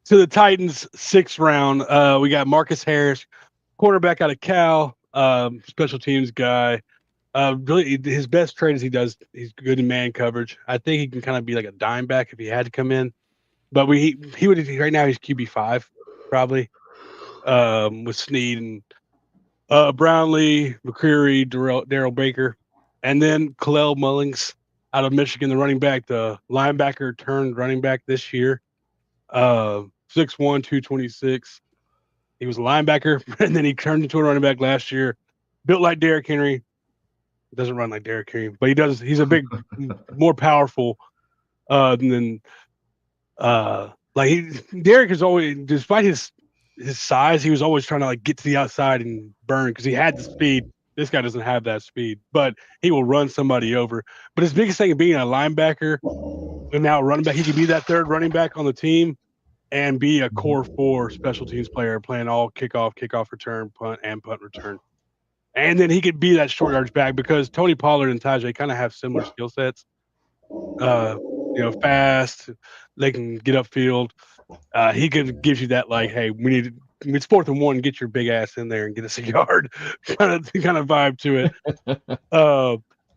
To the Titans, 6th round. We got Marcus Harris, cornerback out of Cal, special teams guy. Really, his best trade is he's good in man coverage. I think he can kind of be like a dime back if he had to come in. But he would right now he's QB5 probably with Snead and Brownlee, McCreary, Darrell Baker, and then Khalil Mullings out of Michigan, the running back, the linebacker turned running back this year. 6'1", 226. He was a linebacker, and then he turned into a running back last year. Built like Derrick Henry. Doesn't run like Derrick Henry, but he does. He's a big, more powerful than Derrick is always, despite his size, he was always trying to like get to the outside and burn because he had the speed. This guy doesn't have that speed, but he will run somebody over. But his biggest thing of being a linebacker and now a running back, he could be that 3rd running back on the team and be a core 4 special teams player playing all kickoff return, punt, and punt return. And then he could be that short yardage back because Tony Pollard and Tajay kind of have similar skill sets. Fast. They can get upfield. He gives you that like, hey, it's 4th and 1. Get your big ass in there and get us a yard, kind of vibe to it.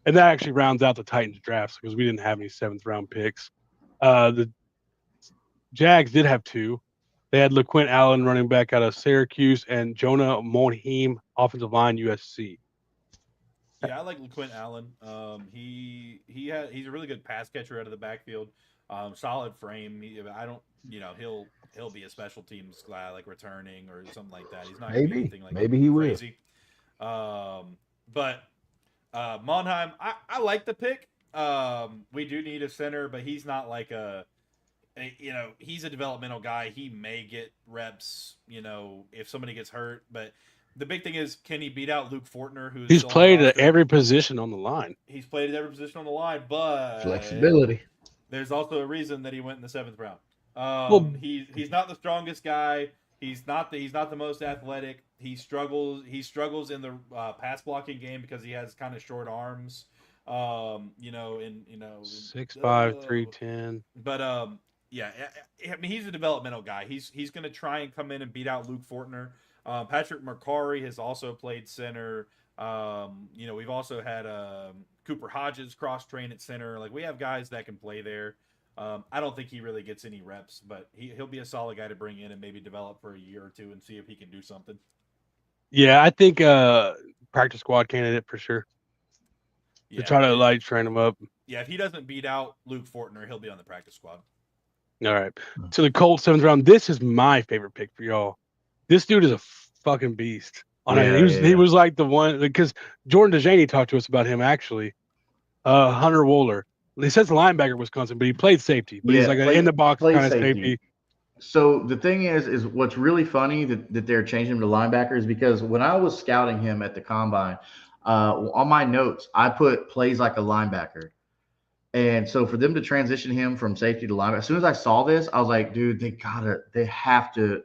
And that actually rounds out the Titans drafts because we didn't have any 7th round picks. The Jags did have 2. They had LaQuint Allen, running back out of Syracuse, and Jonah Monheim, offensive line, USC. Yeah, I like LaQuint Allen. He's a really good pass catcher out of the backfield. Solid frame. He'll be a special teams guy, like returning or something like that. He's not gonna be anything like maybe he crazy. But Monheim, I like the pick. We do need a center, but he's not like he's a developmental guy. He may get reps, if somebody gets hurt. But the big thing is, can he beat out Luke Fortner, he's played at every position on the line? He's played at every position on the line, but flexibility. there's also a reason that he went in the 7th round. He's not the strongest guy. He's not the most athletic. He struggles in the pass blocking game because he has kind of short arms. 6'5", 310. But yeah, I mean, he's a developmental guy. He's going to try and come in and beat out Luke Fortner. Patrick McCarry has also played center. We've also had Cooper Hodges cross train at center. Like, we have guys that can play there. I don't think he really gets any reps, but he'll be a solid guy to bring in and maybe develop for a year or two and see if he can do something. Yeah, I think practice squad candidate for sure. To try to train him up. Yeah, if he doesn't beat out Luke Fortner, he'll be on the practice squad. All right. So the Colts 7th round. This is my favorite pick for y'all. This dude is a fucking beast. He was like the one, because Jordan DeJaney talked to us about him actually. Hunter Wohler. He says linebacker Wisconsin, but he played safety. But he's like an in the box kind of safety. So the thing is what's really funny that they're changing him to linebacker is because when I was scouting him at the combine, on my notes, I put plays like a linebacker. And so for them to transition him from safety to linebacker, as soon as I saw this, I was like, dude, they have to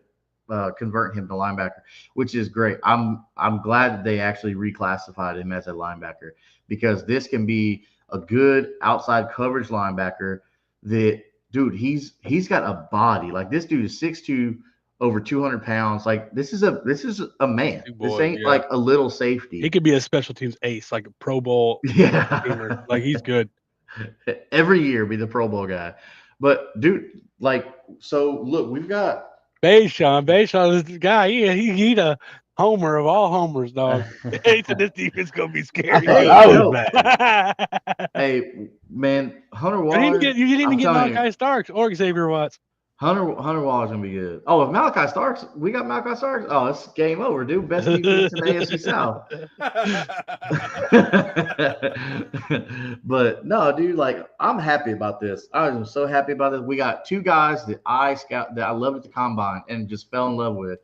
convert him to linebacker, which is great. I'm glad that they actually reclassified him as a linebacker, because this can be a good outside coverage linebacker that, dude, he's got a body. Like, this dude is 6'2", over 200 pounds. Like, this is a man. This ain't like a little safety. He could be a special teams ace, like a Pro Bowl. Yeah. Like, he's good. Every year be the Pro Bowl guy. But, dude, like, so look, we've got Bayshon is the guy. He a homer of all homers, dog. He said this defense gonna be scary. Hey, man, Hunter Waller. You didn't even get Malachi Starks or Xavier Watts. Hunter Waller's gonna be good. Oh, if Malachi Starks, we got Malachi Starks. Oh, it's game over, dude. Best defense in the AFC South. But no, dude, like, I'm happy about this. I was so happy about this. We got two guys that I loved at the combine and just fell in love with.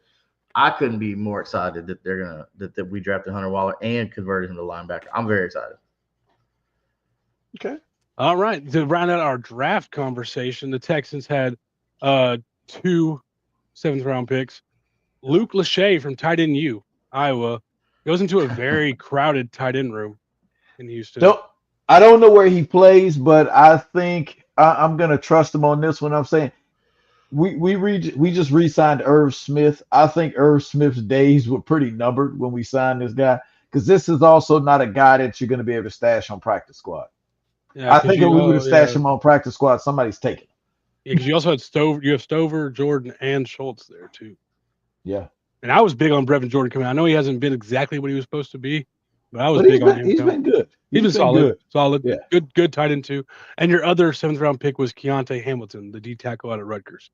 I couldn't be more excited that that we drafted Hunter Waller and converted him to linebacker. I'm very excited. Okay. All right. To round out our draft conversation, the Texans had 2 7th-round picks. Luke Lachey from tight end U, Iowa, goes into a very crowded tight end room in Houston. I don't know where he plays, but I think I'm going to trust him on this one. I'm saying we just re-signed Irv Smith. I think Irv Smith's days were pretty numbered when we signed this guy, because this is also not a guy that you're going to be able to stash on practice squad. Yeah, I think if we would have stashed him on practice squad, somebody's taking him. Yeah, because you also had Stover. You have Stover, Jordan, and Schultz there too. Yeah. And I was big on Brevin Jordan coming. I know he hasn't been exactly what he was supposed to be, but I was big on him. He's been good. He's been solid. Solid. Yeah. Good tight end too. And your other 7th-round pick was Keontae Hamilton, the D tackle out of Rutgers.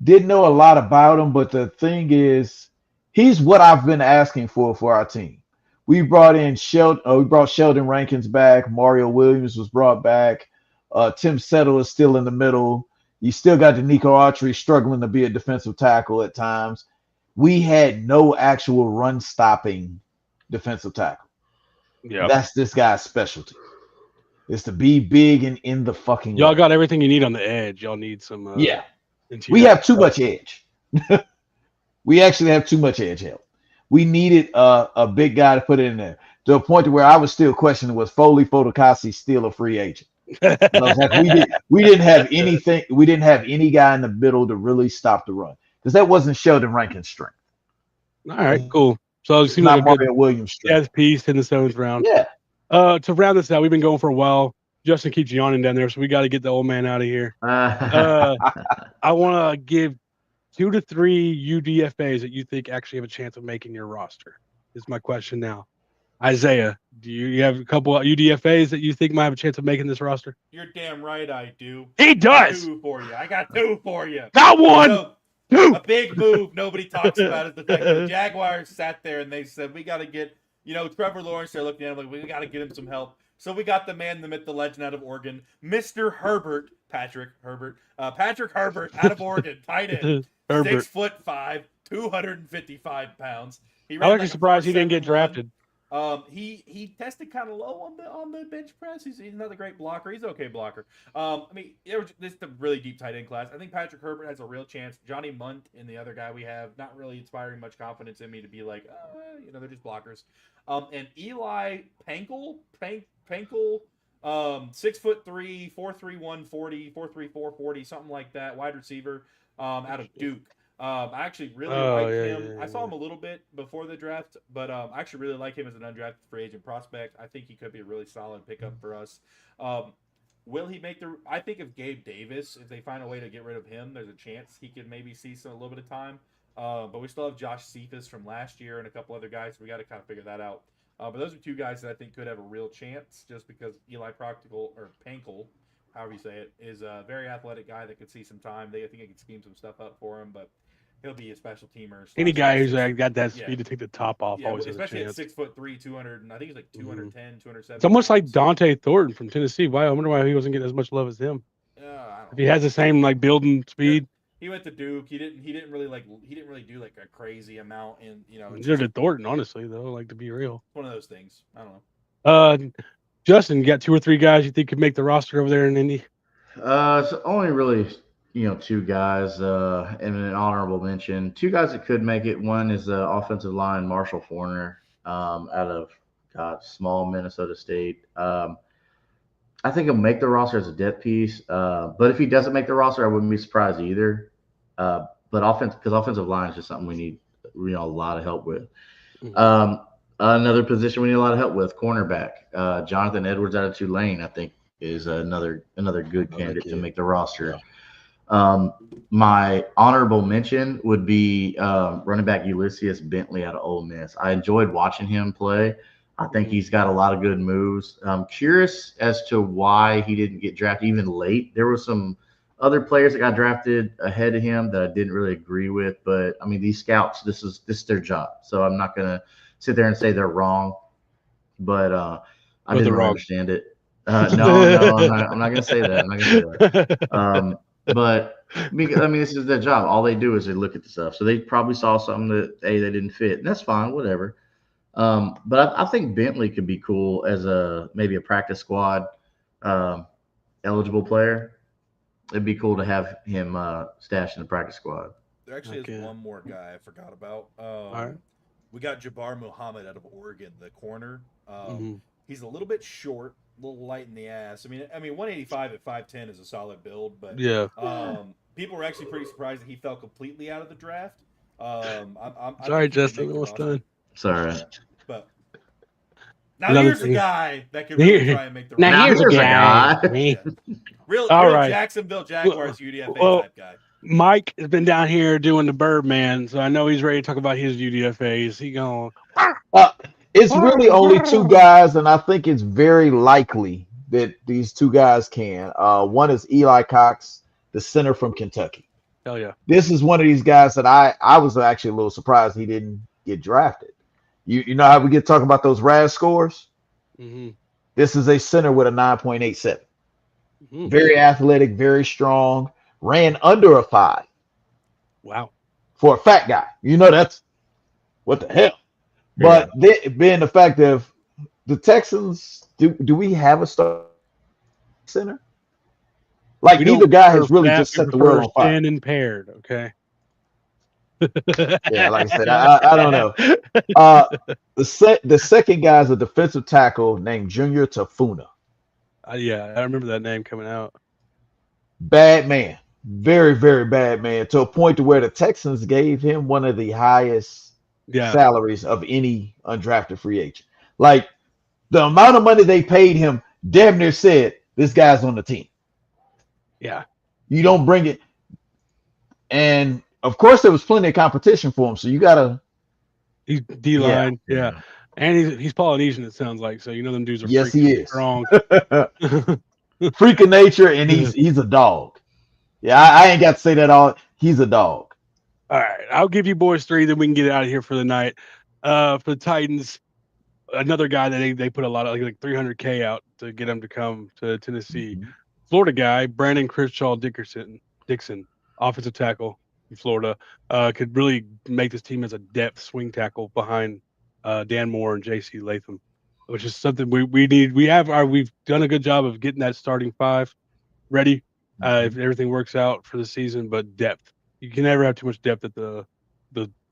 Didn't know a lot about him, but the thing is, he's what I've been asking for our team. We brought in Sheldon Rankins back. Mario Williams was brought back. Tim Settle is still in the middle. You still got Danico Autry struggling to be a defensive tackle at times. We had no actual run-stopping defensive tackle. Yeah, that's this guy's specialty. Is to be big and in the fucking. Y'all got everything you need on the edge. Y'all need some. We have too much edge. We actually have too much edge help. We needed a big guy to put it in there, to a point to where I was still questioning, was Foley Fodokasi still a free agent? We didn't have anything. We didn't have any guy in the middle to really stop the run, because that wasn't Sheldon Rankin's strength. All right, cool. So it seems like a Mario Williams strength piece in the 7th round. Yeah. To round this out, we've been going for a while. Justin keeps yawning down there, so we got to get the old man out of here. I want to give 2 to 3 UDFAs that you think actually have a chance of making your roster. Is my question now. Isaiah, do you have a couple of UDFAs that you think might have a chance of making this roster? You're damn right I do. He does. I got 2 for you. Not one. So, a big move nobody talks about is the fact that the Jaguars sat there and they said, we got to get, Trevor Lawrence, they're looking at him like, we got to get him some help. So we got the man, the myth, the legend out of Oregon, Mr. Patrick Herbert out of Oregon, tight end, 6'5", 255 pounds. I'm actually surprised he didn't get drafted. He tested kind of low on the bench press. He's not a great blocker. He's an okay blocker. I mean, this is a really deep tight end class. I think Patrick Herbert has a real chance. Johnny Munt and the other guy we have not really inspiring much confidence in me to be like, they're just blockers. And Eli Pankel, 6'3", 4'3", 140, 4'3", 440, something like that. Wide receiver, out of Duke. I actually really like him. I saw him a little bit before the draft, but I actually really like him as an undrafted free agent prospect. I think he could be a really solid pickup for us. Will he make the? I think if Gabe Davis, if they find a way to get rid of him, there's a chance he could maybe see a little bit of time. But we still have Josh Cephas from last year and a couple other guys. So we got to kind of figure that out. But those are two guys that I think could have a real chance, just because Eli Pankel, however you say it, is a very athletic guy that could see some time. I think they could scheme some stuff up for him, but he'll be a special teamer. Any guy who's got that speed to take the top off always has a especially chance. at 6'3", 200, and I think he's like 210, 207. It's almost like Dante Thornton from Tennessee. Why? I wonder why he wasn't getting as much love as him. If he has the same like building speed. He went to Duke. He didn't really do like a crazy amount, and Neither did Thornton, honestly, though. Like, to be real, one of those things. I don't know. Justin, you got 2 or 3 guys you think could make the roster over there in Indy? It's only really 2 guys, and an honorable mention. 2 guys that could make it. One is the offensive line, Marshall Forner, out of small Minnesota State. I think he'll make the roster as a depth piece. But if he doesn't make the roster, I wouldn't be surprised either. But offensive line is just something we need a lot of help with. Another position we need a lot of help with, cornerback. Jonathan Edwards out of Tulane, I think, is another good candidate to make the roster. Yeah. My honorable mention would be running back Ulysses Bentley out of Ole Miss. I enjoyed watching him play. I think he's got a lot of good moves. I'm curious as to why he didn't get drafted even late. There were some other players that got drafted ahead of him that I didn't really agree with. But, I mean, these scouts, this is their job. So I'm not going to sit there and say they're wrong. But I didn't really understand it. No, I'm not going to say that. But this is their job. All they do is they look at the stuff. So they probably saw something that they didn't fit, and that's fine, whatever. But I think Bentley could be cool as maybe a practice squad eligible player. It'd be cool to have him stashed in the practice squad. There actually is one more guy I forgot about. All right. We got Jabbar Muhammad out of Oregon, the corner. He's a little bit short, a little light in the ass. I mean, 185 at 5'10" is a solid build, but people were actually pretty surprised that he fell completely out of the draft. Sorry, Justin, almost done. Sorry. But now here's a guy that can really try and make the roster. Now here's a guy. Real Jacksonville Jaguars UDFA type guy. Mike has been down here doing the Birdman, so I know he's ready to talk about his UDFAs. He going. It's really only 2 guys, and I think it's very likely that these 2 guys can. One is Eli Cox, the center from Kentucky. Hell yeah! This is one of these guys that I was actually a little surprised he didn't get drafted. You know how we get talking about those RAS scores? Mm-hmm. This is a center with a 9.87. Mm-hmm. Very athletic, very strong. Ran under a 5. Wow. For a fat guy. That's what the hell. Yeah. But being the fact that the Texans, do we have a star center? Like, either guy has really just set the world on fire. And paired, okay? Yeah, like I said, I don't know. The second guy is a defensive tackle named Junior Tafuna. Yeah, I remember that name coming out. Bad man. Very, very bad man, to a point to where the Texans gave him one of the highest salaries of any undrafted free agent. Like, the amount of money they paid him damn near said, this guy's on the team. Yeah. You don't bring it. And, of course, there was plenty of competition for him, so you got to. He's D-line, yeah. And he's Polynesian, it sounds like, so them dudes are strong. Freak of nature, and he's a dog. Yeah, I ain't got to say that all. He's a dog. All right, I'll give you boys 3, then we can get out of here for the night. For the Titans, another guy that they put a lot of like $300K out to get him to come to Tennessee. Mm-hmm. Florida guy, Brandon Crenshaw Dixon, offensive tackle in Florida, could really make this team as a depth swing tackle behind Dan Moore and J.C. Latham, which is something we need. We've done a good job of getting that starting five ready if everything works out for the season. But depth, you can never have too much depth at the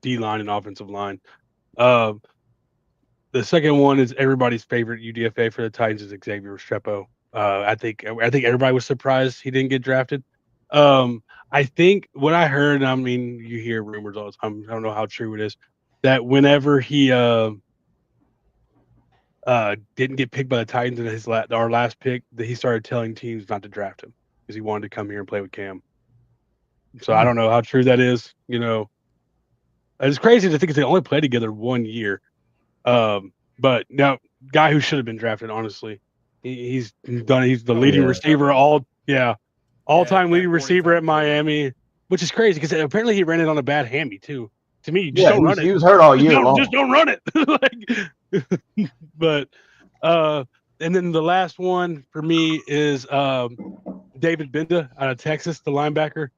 D line and offensive line. The second one is everybody's favorite UDFA for the Titans is Xavier Restrepo. I think everybody was surprised he didn't get drafted. I think what I heard, I mean, you hear rumors all the time. I don't know how true it is that whenever he didn't get picked by the Titans in our last pick, that he started telling teams not to draft him because he wanted to come here and play with Cam. So I don't know how true that is. You know, it's crazy to think they only played together 1 year. But now, guy who should have been drafted, honestly, he's the leading receiver, all-time leading receiver at Miami, which is crazy because apparently he ran it on a bad hammy too. To me, just don't run it. He was hurt all year long. Just don't run it. But and then the last one for me is David Binda out of Texas, the linebacker.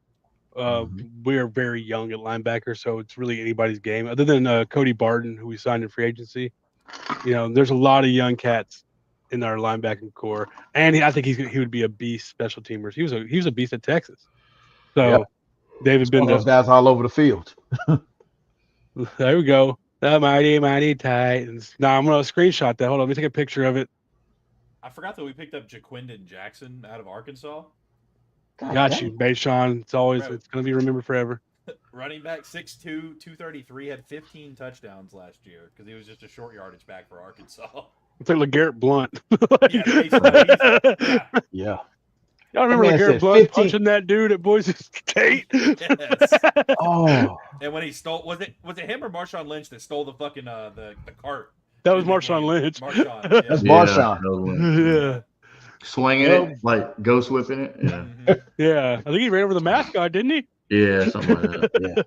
We are very young at linebacker, so it's really anybody's game. Other than Cody Barton, who we signed in free agency, you know, there's a lot of young cats in our linebacking core, and I think he would be a beast special teamers. He was a beast at Texas. So David Binda, those guys all over the field. There we go. The mighty Titans. Now I'm gonna screenshot that. Hold on, let me take a picture of it. I forgot that we picked up Jaquindon Jackson out of Arkansas. Got you, Bayshawn. It's gonna be remembered forever. Running back 6'2", 233, had 15 touchdowns last year because he was just a short yardage back for Arkansas. It's like LeGarrette Blunt. Yeah. Y'all remember LeGarrette Blunt punching that dude at Boise State? Yes. Oh. And when he stole, was it him or Marshawn Lynch that stole the fucking the cart? That was Marshawn Lynch. Marshawn. Yeah. That's Marshawn. Yeah. Swinging it, like ghost whipping it. Yeah. Yeah. I think he ran over the mascot, didn't he? Yeah, something like that. Yeah.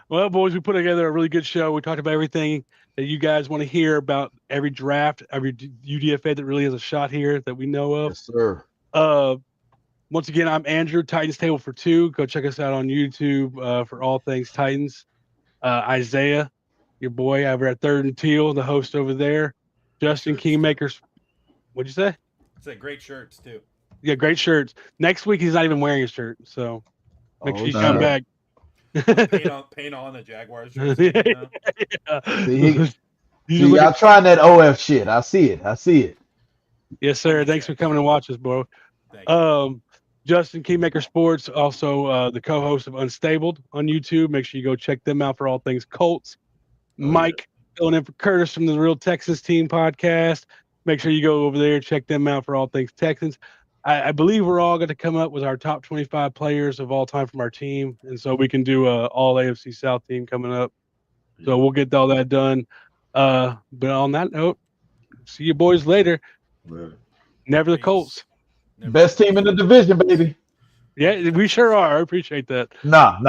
Well, boys, we put together a really good show. We talked about everything that you guys want to hear about every draft, every UDFA that really has a shot here that we know of. Yes, sir. Once again, I'm Andrew, Titans Table for Two. Go check us out on YouTube for all things Titans. Isaiah, your boy over at Third and Teal, the host over there. Justin Kingmakers. What'd you say? It's great shirts too. Yeah, great shirts. Next week he's not even wearing a shirt, so make sure you come back. paint on the Jaguars jersey. Y'all trying that OF shit. I see it. Yes, sir. Thanks for coming and watch us, bro. Justin Kingmaker Sports, also the co-host of Unstabled on YouTube. Make sure you go check them out for all things Colts. Mike filling in for Curtis from the Real Texas Team podcast. Make sure you go over there, check them out for all things Texans. I believe we're all going to come up with our top 25 players of all time from our team, and so we can do a all AFC South team coming up. So we'll get all that done. But on that note, see you boys later. Never the Colts. Best team in the division, baby. Yeah, we sure are. I appreciate that. Nah.